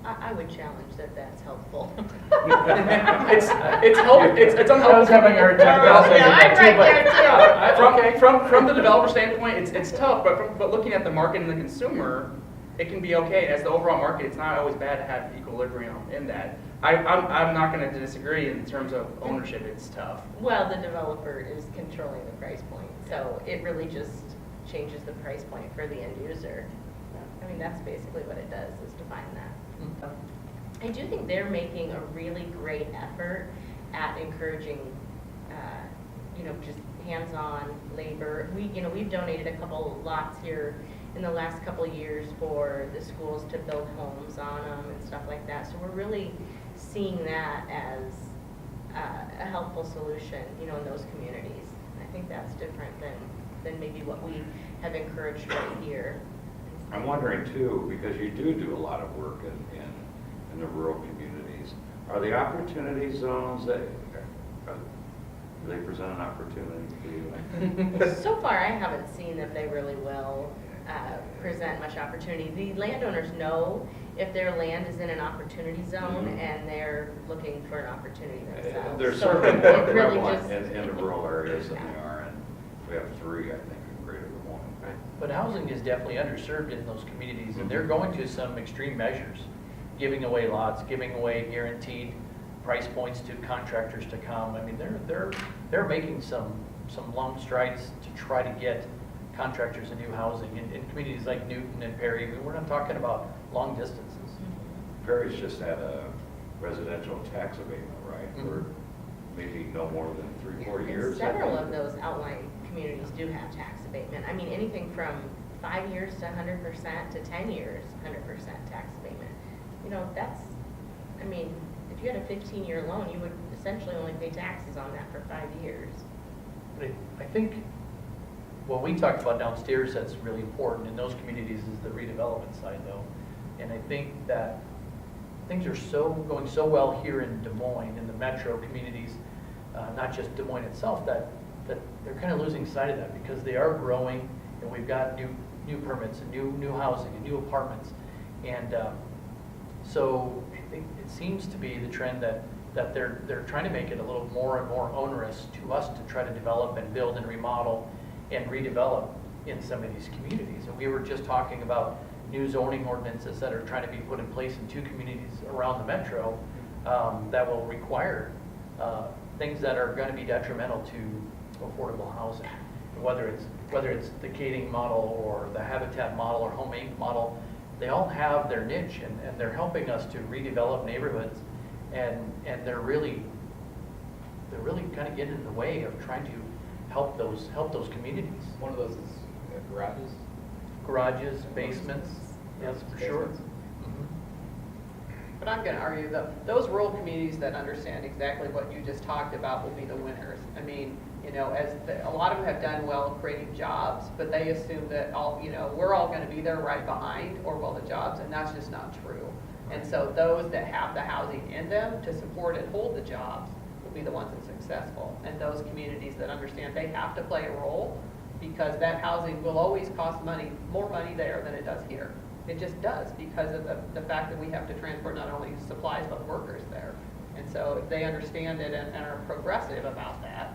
I would challenge that that's helpful. It's unhelpful. I was having a hard time processing Yeah, that I'm too, right but- there too. From the developer standpoint, it's tough, but looking at the market and the consumer, it can be okay. As the overall market, it's not always bad to have equilibrium in that. I'm not gonna disagree in terms of ownership, it's tough. Well, the developer is controlling the price point, so it really just changes the price point for the end user. I mean, that's basically what it does, is define that. I do think they're making a really great effort at encouraging, just hands-on labor. We've donated a couple lots here in the last couple of years for the schools to build homes on them and stuff like that. So we're really seeing that as a helpful solution, in those communities. And I think that's different than maybe what we have encouraged right here. I'm wondering too, because you do a lot of work in the rural communities. Are the opportunity zones do they present an opportunity for you? So far, I haven't seen that they really will present much opportunity. The landowners know if their land is in an opportunity zone and they're looking for an opportunity themselves. They're So certainly it more really prevalent just- in the rural areas than they are in, we have 3, I think, in Greater Des Moines. But housing is definitely underserved in those communities, and they're going to some extreme measures, giving away lots, giving away guaranteed price points to contractors to come. I mean, they're making some long strides to try to get contractors into housing in communities like Newton and Perry. I mean, we're not talking about long distances. Perry's just had a residential tax abatement, right, for maybe no more than 3-4 And years. several of those outlying communities do have tax abatement. I mean, anything from 5 years to 100% to 10 years, 100% tax abatement. If you had a 15-year loan, you would essentially only pay taxes on that for 5 years. But I think what we talked about downstairs that's really important in those communities is the redevelopment side, though. And I think that things are going so well here in Des Moines, in the metro communities, not just Des Moines itself, that they're kind of losing sight of that because they are growing, and we've got new permits and new housing and new apartments. And so I think it seems to be the trend that they're trying to make it a little more and more onerous to us to try to develop and build and remodel and redevelop in some of these communities. And we were just talking about new zoning ordinances that are trying to be put in place in 2 communities around the metro that will require things that are going to be detrimental to affordable housing. Whether it's the Kading model or the Habitat model or Home Inc. model, they all have their niche, and they're helping us to redevelop neighborhoods, and they're really kind of getting in the way of trying to help those communities. One of those is garages. Garages, basements, yes, for sure. Basements. But I'm going to argue that those rural communities that understand exactly what you just talked about will be the winners. I mean, a lot of them have done well creating jobs, but they assume that we're all going to be there right behind the jobs, and that's just not true. And so those that have the housing in them to support and hold the jobs will be the ones that are successful. And those communities that understand they have to play a role because that housing will always cost more money there than it does here. It just does because of the fact that we have to transport not only supplies but workers there. And so if they understand it and are progressive about that,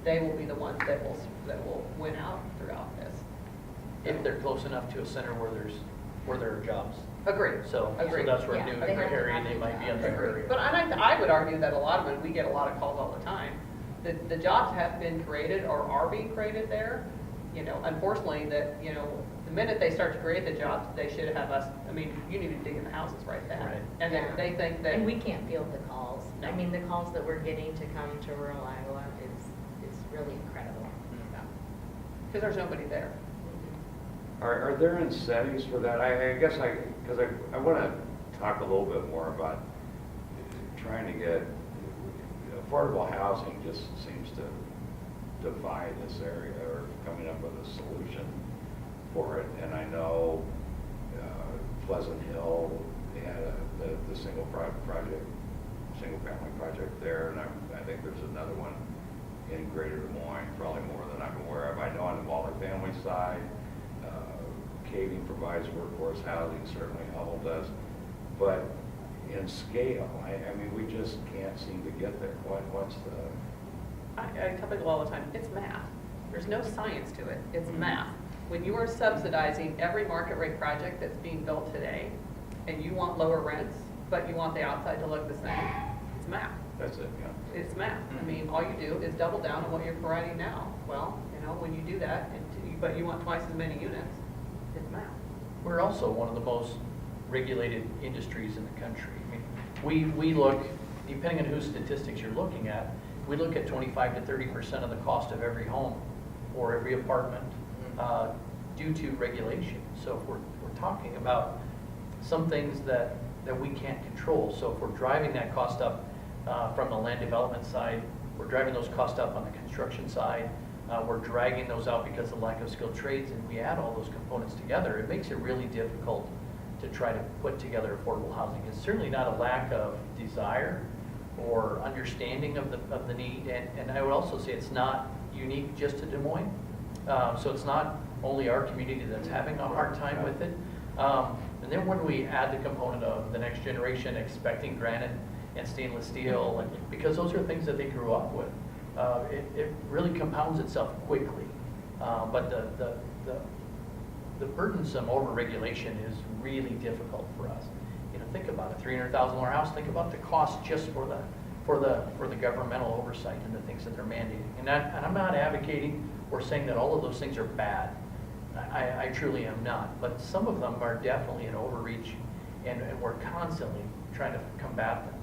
they will be the ones that will win out throughout this. If they're close enough to a center where there are jobs. Agreed. So Agreed. that's where Yeah, Newton they and have to Perry, have they the might be jobs. under area. But I would argue that a lot of them, we get a lot of calls all the time. The jobs have been created or are being created there. Unfortunately, the minute they start to create the jobs, they should have us. I mean, you need to dig in the houses right then. Right. And then they think that. And we can't field the calls. No. I mean, the calls that we're getting to come to rural Iowa is really incredible. Because there's nobody there. Are there incentives for that? I guess because I want to talk a little bit more about trying to get affordable housing. Just seems to divide this area, or coming up with a solution for it. And I know Pleasant Hill, they had the single family project there, and I think there's another one in Greater Des Moines, probably more than I'm aware of. I know on the multifamily side, Kading provides workforce housing, certainly Hubbell does, but in scale, I mean, we just can't seem to get there. What's the... I tell people all the time, it's math. There's no science to it. It's math. When you are subsidizing every market rate project that's being built today, and you want lower rents, but you want the outside to look the same, it's math. That's it, yeah. It's math. I mean, all you do is double down on what you're providing now. Well, you know, when you do that, but you want twice as many units, it's math. We're also one of the most regulated industries in the country. I mean, we look, depending on whose statistics you're looking at, we look at 25 to 30% of the cost of every home or every apartment due to regulation. So if we're talking about some things that we can't control. So if we're driving that cost up from the land development side, we're driving those costs up on the construction side, we're dragging those out because of lack of skilled trades, and we add all those components together, it makes it really difficult to try to put together affordable housing. It's certainly not a lack of desire or understanding of the need, and I would also say it's not unique just to Des Moines. So it's not only our community that's having a hard time with it. And then when we add the component of the next generation expecting granite and stainless steel, and because those are things that they grew up with, it really compounds itself quickly. But the burdensome overregulation is really difficult for us. You know, think about a $300,000 house. Think about the cost just for the governmental oversight and the things that they're mandating. And I'm not advocating or saying that all of those things are bad. I truly am not. But some of them are definitely an overreach, and we're constantly trying to combat them.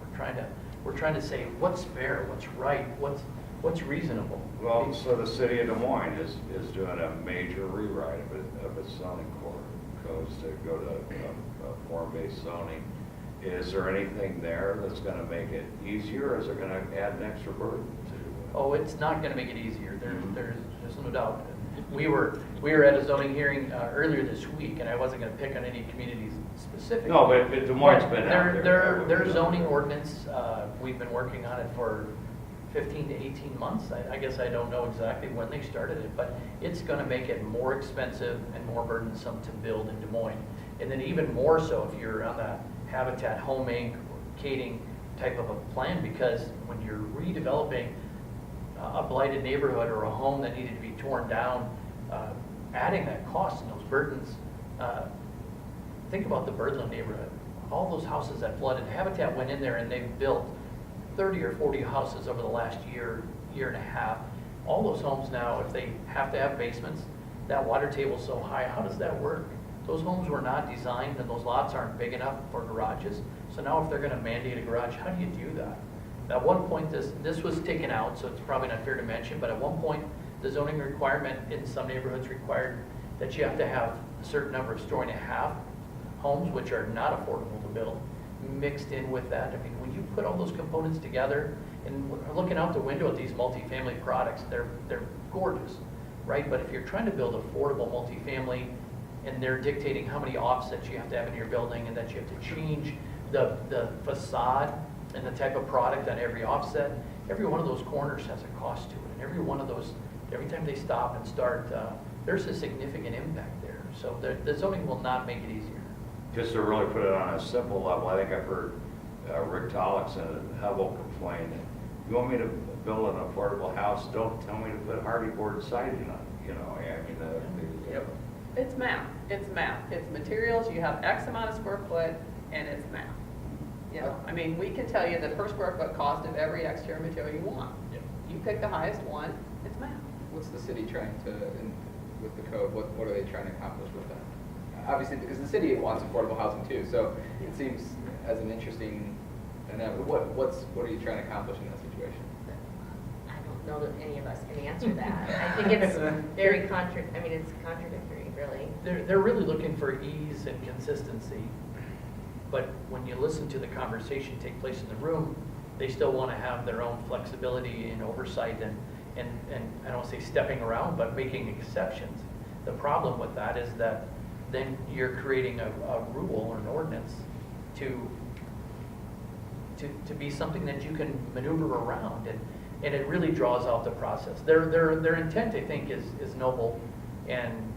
We're trying to say what's fair, what's right, what's reasonable. Well, so the city of Des Moines is doing a major rewrite of its zoning codes to go to form-based zoning. Is there anything there that's going to make it easier, or is it going to add an extra burden to? Oh, it's not going to make it easier. There's no doubt. We were at a zoning hearing earlier this week, and I wasn't going to pick on any communities specifically. No, but Des Moines has been out there. Their zoning ordinance, we've been working on it for 15 to 18 months. I guess I don't know exactly when they started it, but it's going to make it more expensive and more burdensome to build in Des Moines. And then even more so if you're on the Habitat, Home Inc., or Kading type of a plan, because when you're redeveloping a blighted neighborhood or a home that needed to be torn down, adding that cost and those burdens, think about the Birdland neighborhood. All those houses that flooded, Habitat went in there and they've built 30 or 40 houses over the last year and a half. All those homes now, if they have to have basements, that water table's so high, how does that work? Those homes were not designed, and those lots aren't big enough for garages. So now if they're going to mandate a garage, how do you do that? At one point, this was taken out, so it's probably not fair to mention, but at one point, the zoning requirement in some neighborhoods required that you have to have a certain number of story and a half homes, which are not affordable to build, mixed in with that. I mean, when you put all those components together, and we're looking out the window at these multifamily products, they're gorgeous, right? But if you're trying to build affordable multifamily, and they're dictating how many offsets you have to have in your building, and that you have to change the facade and the type of product on every offset, every one of those corners has a cost to it. And every one of those, every time they stop and start, there's a significant impact there. So the zoning will not make it easier. Just to really put it on a simple level, I think I've heard Rick Tollickson at Hubbell complain that you want me to build an affordable house, don't tell me to put hardy board siding on it. You know, I mean, Yep. It's math. It's math. It's materials. You have X amount of square foot, and it's math. You know, I mean, we can tell you the per square foot cost of every exterior material you want. Yep. You pick the highest one. It's math. What's the city trying to, with the code, what are they trying to accomplish with that? Obviously, because the city wants affordable housing too, so it seems as an interesting, and what are you trying to accomplish in that situation? I don't know that any of us can answer that. I think it's very it's contradictory, really. They're really looking for ease and consistency, but when you listen to the conversation take place in the room, they still want to have their own flexibility and oversight and I don't say stepping around, but making exceptions. The problem with that is that then you're creating a rule or an ordinance to be something that you can maneuver around, and it really draws out the process. Their intent, I think, is noble, and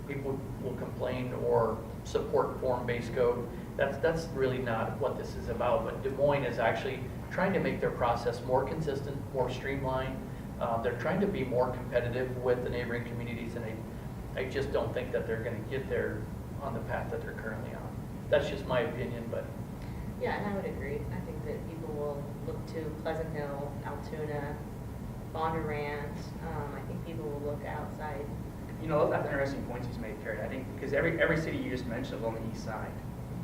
people will complain or support form-based code. That's really not what this is about. But Des Moines is actually trying to make their process more consistent, more streamlined. They're trying to be more competitive with the neighboring communities, and I just don't think that they're going to get there on the path that they're currently on. That's just my opinion, but. Yeah, and I would agree. I think that people will look to Pleasant Hill, Altoona, Bondurant. I think people will look outside. You know, that's interesting points he's made, Karie. I think because every city you just mentioned is on the east side.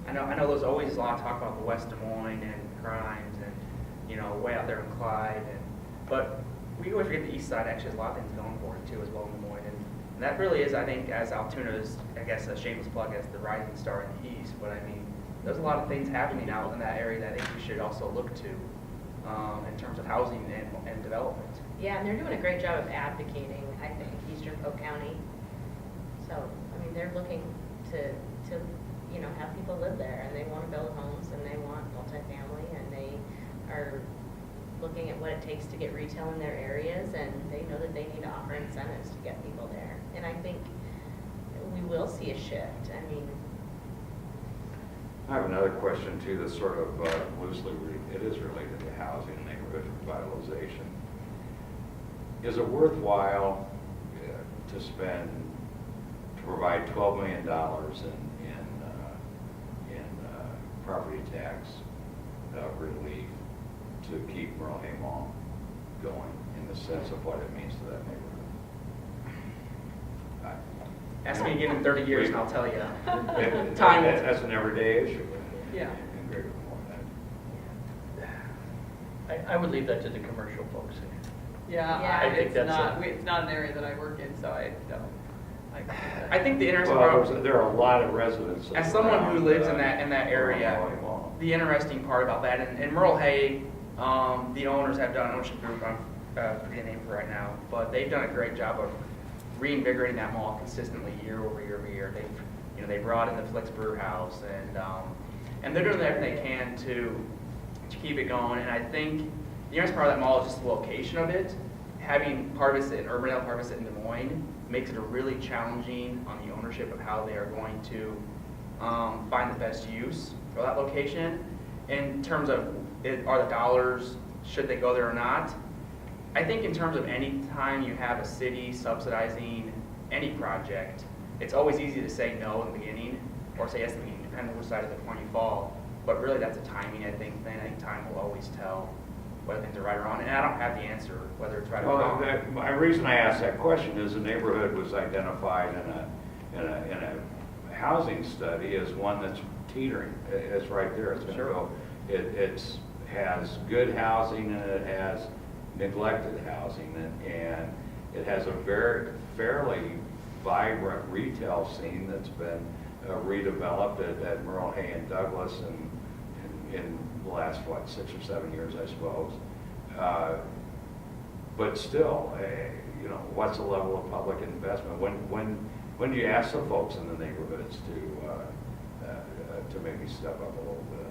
I know there's always a lot of talk about the West Des Moines and crimes and, you know, way out there in Clyde. But we always forget the east side actually has a lot of things going for it too as well in Des Moines. And that really is, I think, as Altoona is, I guess, a shameless plug as the rising star in the east. But I mean, there's a lot of things happening out in that area that I think we should also look to in terms of housing and development. Yeah, and they're doing a great job of advocating, I think, Eastern Polk County. So, I mean, they're looking to you know, have people live there, and they want to build homes, and they want multifamily, and they are looking at what it takes to get retail in their areas, and they know that they need to offer incentives to get people there. And I think we will see a shift. I mean, I have another question too that's sort of loosely, it is related to housing and neighborhood revitalization. Is it worthwhile to provide $12 million in property tax relief to keep Merle Hay Mall going in the sense of what it means to that neighborhood? Ask me again in 30 years and I'll tell you. Time will tell. That's an everyday issue. Yeah. In Greater Des Moines. I would leave that to the commercial folks. Yeah, Yeah. I think that's it's not an area that I work in, so I don't. I think the interesting Well, part, there are a lot of residents. as someone who around, lives in that area, Merle Hay Mall. the interesting part about that, and Merle Hay, the owners have done an ownership group, I'm forgetting the name for right now, but they've done a great job of reinvigorating that mall consistently year over year over year. They brought in the Flicks Brew House, and they're doing everything they can to keep it going. And I think the interesting part of that mall is just the location of it. Having part of it sit in Urbandale, part of it sit in Des Moines, makes it a really challenging on the ownership of how they are going to find the best use for that location. In terms of, are the dollars, should they go there or not? I think in terms of any time you have a city subsidizing any project, it's always easy to say no in the beginning, or say yes in the beginning, depending on which side of the coin you fall. But really, that's a timing, I think, thing. I think time will always tell whether things are right or wrong. And I don't have the answer, whether it's right or Well, wrong. my reason I asked that question is the neighborhood was identified in a housing study as one that's teetering. It's right there. It's going to go. It has good housing and it has neglected housing, and it has a fairly vibrant retail scene that's been redeveloped at Merle Hay and Douglas in the last, 6 or 7 years, I suppose. But still, what's the level of public investment? When do you ask the folks in the neighborhoods to maybe step up a little bit?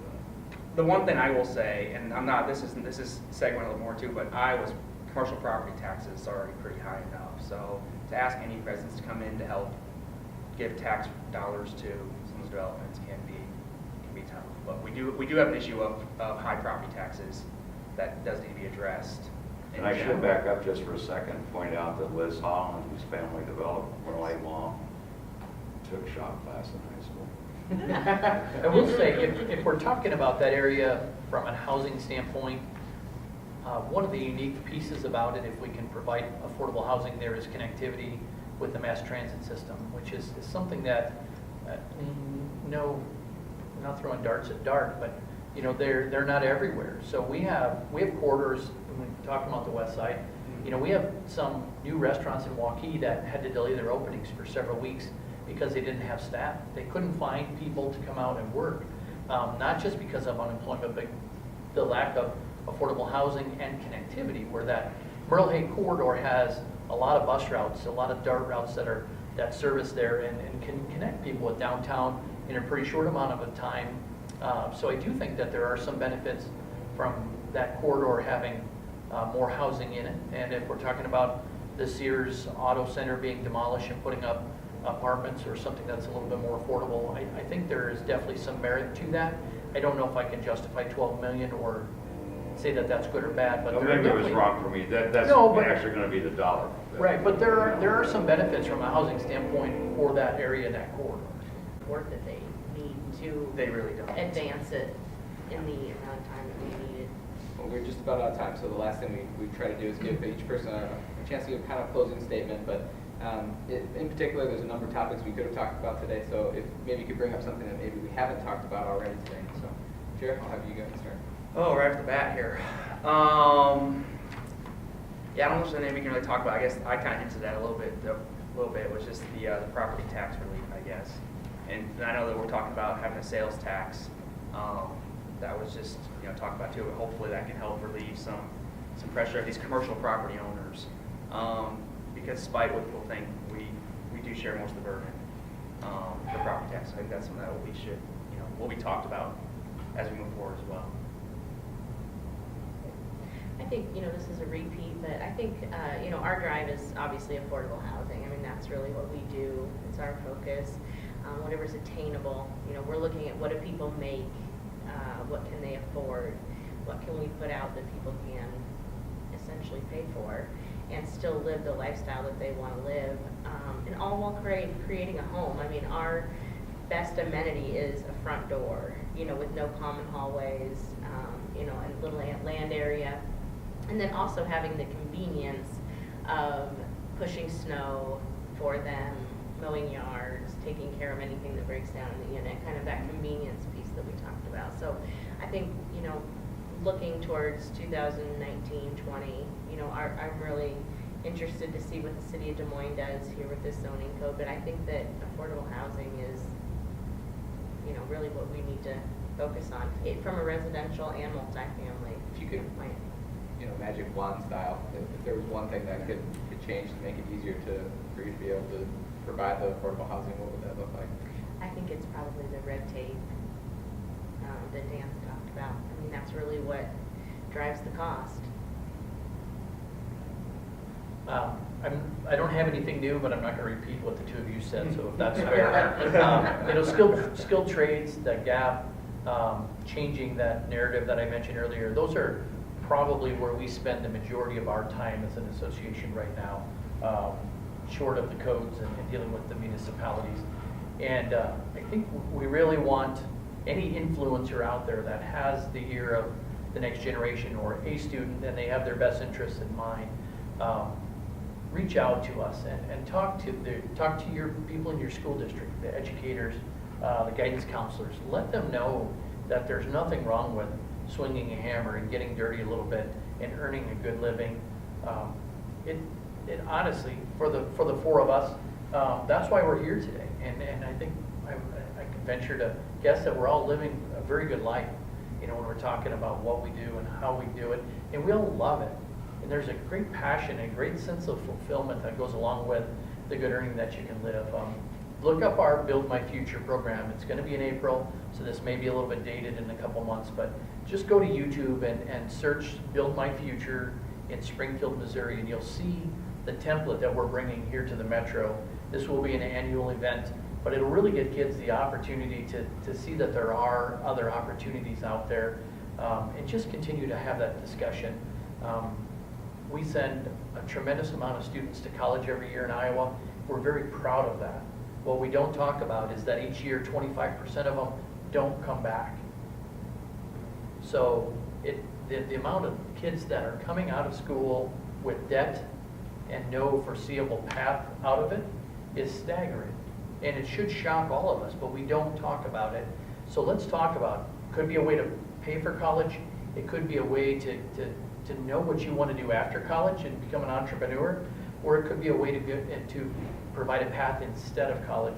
The one thing I will say, and I'm not, this is segueing a little more too, but Iowa's commercial property taxes are already pretty high enough. So to ask any residents to come in to help give tax dollars to some of those developments can be tough. But we do have an issue of high property taxes that does need to be addressed. And I should back up just for a second and point out that Liz Holland, whose family developed Merle Hay Mall, took shop class in high school. I will say, if we're talking about that area from a housing standpoint, one of the unique pieces about it, if we can provide affordable housing there, is connectivity with the mass transit system, which is something that, no, I'm not throwing darts at DART, but they're not everywhere. So we have corridors, when we're talking about the west side, we have some new restaurants in Waukee that had to delay their openings for several weeks because they didn't have staff. They couldn't find people to come out and work, not just because of unemployment, but the lack of affordable housing and connectivity, where that Merle Hay corridor has a lot of bus routes, a lot of DART routes that service there and can connect people with downtown in a pretty short amount of a time. So I do think that there are some benefits from that corridor having more housing in it. And if we're talking about the Sears Auto Center being demolished and putting up apartments or something that's a little bit more affordable, I think there is definitely some merit to that. I don't know if I can justify 12 million or say that that's good or bad, but Well, there are maybe it was definitely- wrong for me. That's No, but- actually going to be the dollar. Right, but there are some benefits from a housing standpoint for that area and that corridor. Work that they need to They really don't. advance it. in the amount of time that we needed. Well, we're just about out of time, so the last thing we try to do is give each person a chance to give kind of a closing statement, but in particular, there's a number of topics we could have talked about today, so if maybe you could bring up something that maybe we haven't talked about already today. So, Jared, I'll have you go and start. Oh, right off the bat here. Yeah, I don't know if there's anything we can really talk about. I guess I kind of hinted at a little bit. It was just the property tax relief, I guess. And I know that we're talking about having a sales tax. That was just talked about too. But hopefully that can help relieve some pressure of these commercial property owners. Because despite what people think, we do share most of the burden for property tax. I think that's something that we should will be talked about as we move forward as well. I think, this is a repeat, but I think, our drive is obviously affordable housing. I mean, that's really what we do. It's our focus. Whatever's attainable, we're looking at what do people make, what can they afford, what can we put out that people can essentially pay for and still live the lifestyle that they want to live, and all while creating a home. I mean, our best amenity is a front door, with no common hallways, and little land area. And then also having the convenience of pushing snow for them, mowing yards, taking care of anything that breaks down in the unit, kind of that convenience piece that we talked about. So I think, looking towards 2019-20, I'm really interested to see what the city of Des Moines does here with this zoning code, but I think that affordable housing is, really what we need to focus on, from a residential and multifamily. If you could, standpoint. Magic wand style, if there was one thing that could change to make it easier for you to be able to provide the affordable housing, what would that look like? I think it's probably the red tape that Dan's talked about. I mean, that's really what drives the cost. I don't have anything new, but I'm not going to repeat what the two of you said, so if that's fair. Skilled trades, that gap, changing that narrative that I mentioned earlier, those are probably where we spend the majority of our time as an association right now, short of the codes and dealing with the municipalities. And I think we really want any influencer out there that has the ear of the next generation or a student and they have their best interests in mind, reach out to us and talk to your people in your school district, the educators, the guidance counselors. Let them know that there's nothing wrong with swinging a hammer and getting dirty a little bit and earning a good living. It honestly, for the four of us, that's why we're here today. And I think I can venture to guess that we're all living a very good life, when we're talking about what we do and how we do it. And we all love it. And there's a great passion and great sense of fulfillment that goes along with the good earning that you can live. Look up our Build My Future program. It's going to be in April, so this may be a little bit dated in a couple months, but just go to YouTube and search Build My Future in Springfield, Missouri, and you'll see the template that we're bringing here to the Metro. This will be an annual event, but it'll really give kids the opportunity to see that there are other opportunities out there, and just continue to have that discussion. We send a tremendous amount of students to college every year in Iowa. We're very proud of that. What we don't talk about is that each year 25% of them don't come back. So the amount of kids that are coming out of school with debt and no foreseeable path out of it is staggering. And it should shock all of us, but we don't talk about it. So let's talk about it. Could be a way to pay for college. It could be a way to know what you want to do after college and become an entrepreneur, or it could be a way to provide a path instead of college.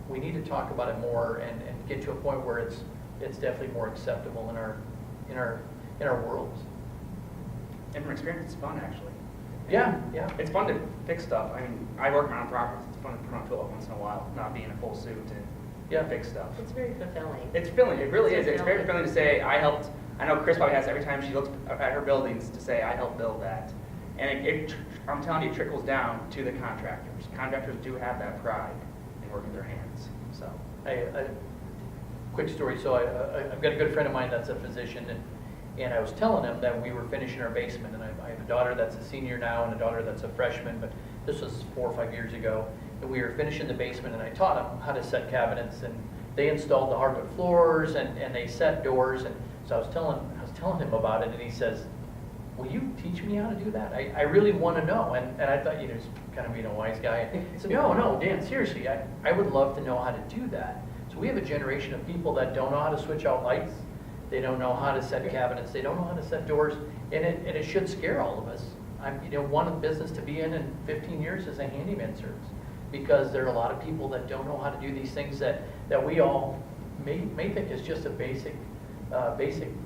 We need to talk about it more and get to a point where it's definitely more acceptable in our worlds. And from experience, it's fun actually. Yeah. It's fun to fix stuff. I mean, I work around properties. It's fun to put on a fill-up once in a while, not be in a full suit and fix stuff. It's very fulfilling. It's filling. It really is. It's very fulfilling to say I helped. I know Kris probably has every time she looks at her buildings to say I helped build that. And I'm telling you, it trickles down to the contractors. Contractors do have that pride in working with their hands. So, Quick story. So I've got a good friend of mine that's a physician, and I was telling him that we were finishing our basement, and I have a daughter that's a senior now and a daughter that's a freshman, but this was 4 or 5 years ago, and we were finishing the basement, and I taught him how to set cabinets and they installed the hardwood floors and they set doors, and so I was telling him about it, and he says, will you teach me how to do that? I really want to know. And I thought, he's kind of being a wise guy. I said, no, Dan, seriously, I would love to know how to do that. So we have a generation of people that don't know how to switch out lights. They don't know how to set cabinets. They don't know how to set doors. And it should scare all of us. One of the business to be in 15 years is a handyman service, because there are a lot of people that don't know how to do these things that we all may think is just a basic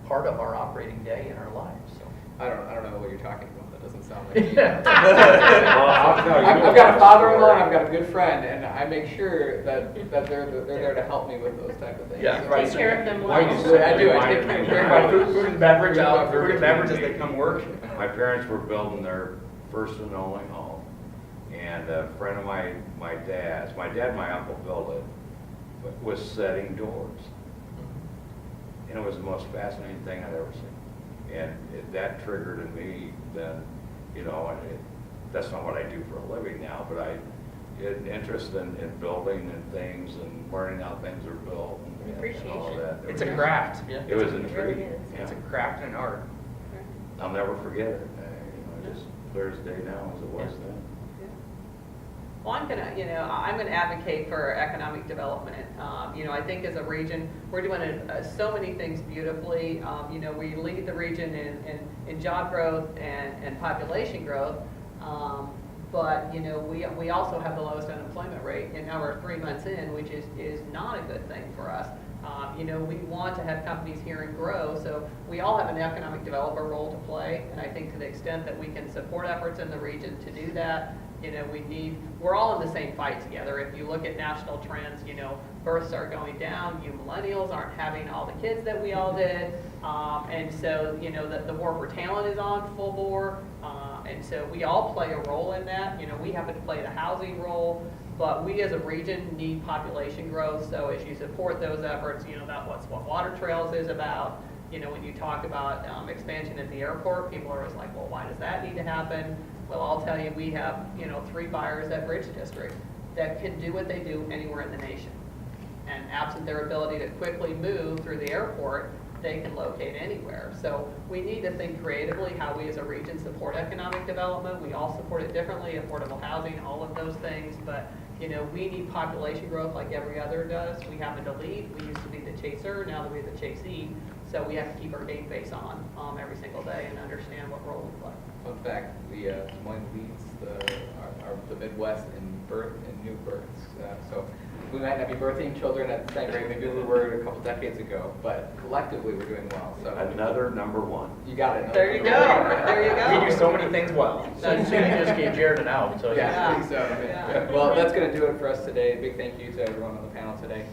part of our operating day in our lives. So. I don't know what you're talking about. That doesn't sound like. Well, I'll tell you I've got a father-in-law and I've got a good friend, and I make sure that they're there to help me with those type of things. Yeah, So- right. Take care of them Why well. you say I do. I mine take are care Right, of food and beverage Yeah. food and beverage as they come work. My parents were building their first and only home, and a friend of my dad's, my dad and my uncle built it, was setting doors. And it was the most fascinating thing I'd ever seen. And that triggered in me then, and that's not what I do for a living now, but I get an interest in building and things and learning how things are built and all of that. It's a craft. Yeah. It was It really intriguing. is. Yeah. It's a craft and an art. I'll never forget it. Just clear as day now as it was then. Well, I'm gonna advocate for economic development. I think as a region, we're doing so many things beautifully. We lead the region in job growth and population growth. But, we also have the lowest unemployment rate, and now we're 3 months in, which is not a good thing for us. We want to have companies here and grow, so we all have an economic developer role to play, and I think to the extent that we can support efforts in the region to do that, we're all in the same fight together. If you look at national trends, births are going down, you millennials aren't having all the kids that we all did, and so, the war for talent is on full bore, and so we all play a role in that. We happen to play the housing role, but we as a region need population growth, so as you support those efforts, that's what Water Trails is about. When you talk about expansion at the airport, people are always like, well, why does that need to happen? Well, I'll tell you, we have, 3 buyers at Bridge District that can do what they do anywhere in the nation. And absent their ability to quickly move through the airport, they can locate anywhere. So we need to think creatively how we as a region support economic development. We all support it differently, affordable housing, all of those things, but we need population growth like every other does. We happen to lead. We used to be the chaser, now that we're the chasee. So we have to keep our game face on every single day and understand what role we play. Fun fact, Des Moines leads the Midwest in birth and new births. So we might not be birthing children at the same rate maybe we were a couple decades ago, but collectively we're doing well. So Another number one. you got it. There you go. There you go. We do so many things well. So you just gave Jared an out, so Yeah, I think so. Yeah. Well, that's going to do it for us today. Big thank you to everyone on the panel today.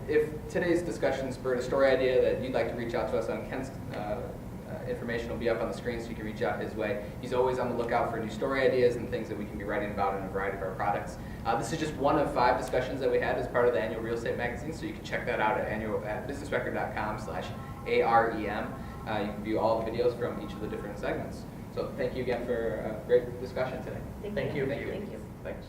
If today's discussion spurred a story idea that you'd like to reach out to us on, Ken's information will be up on the screen so you can reach out his way. He's always on the lookout for new story ideas and things that we can be writing about in a variety of our products. This is just one of 5 discussions that we had as part of the annual real estate magazine, so you can check that out at businessrecord.com/AREM. You can view all the videos from each of the different segments. So thank you again for a great discussion today. Thank you. Thank you. Thank you. Thanks.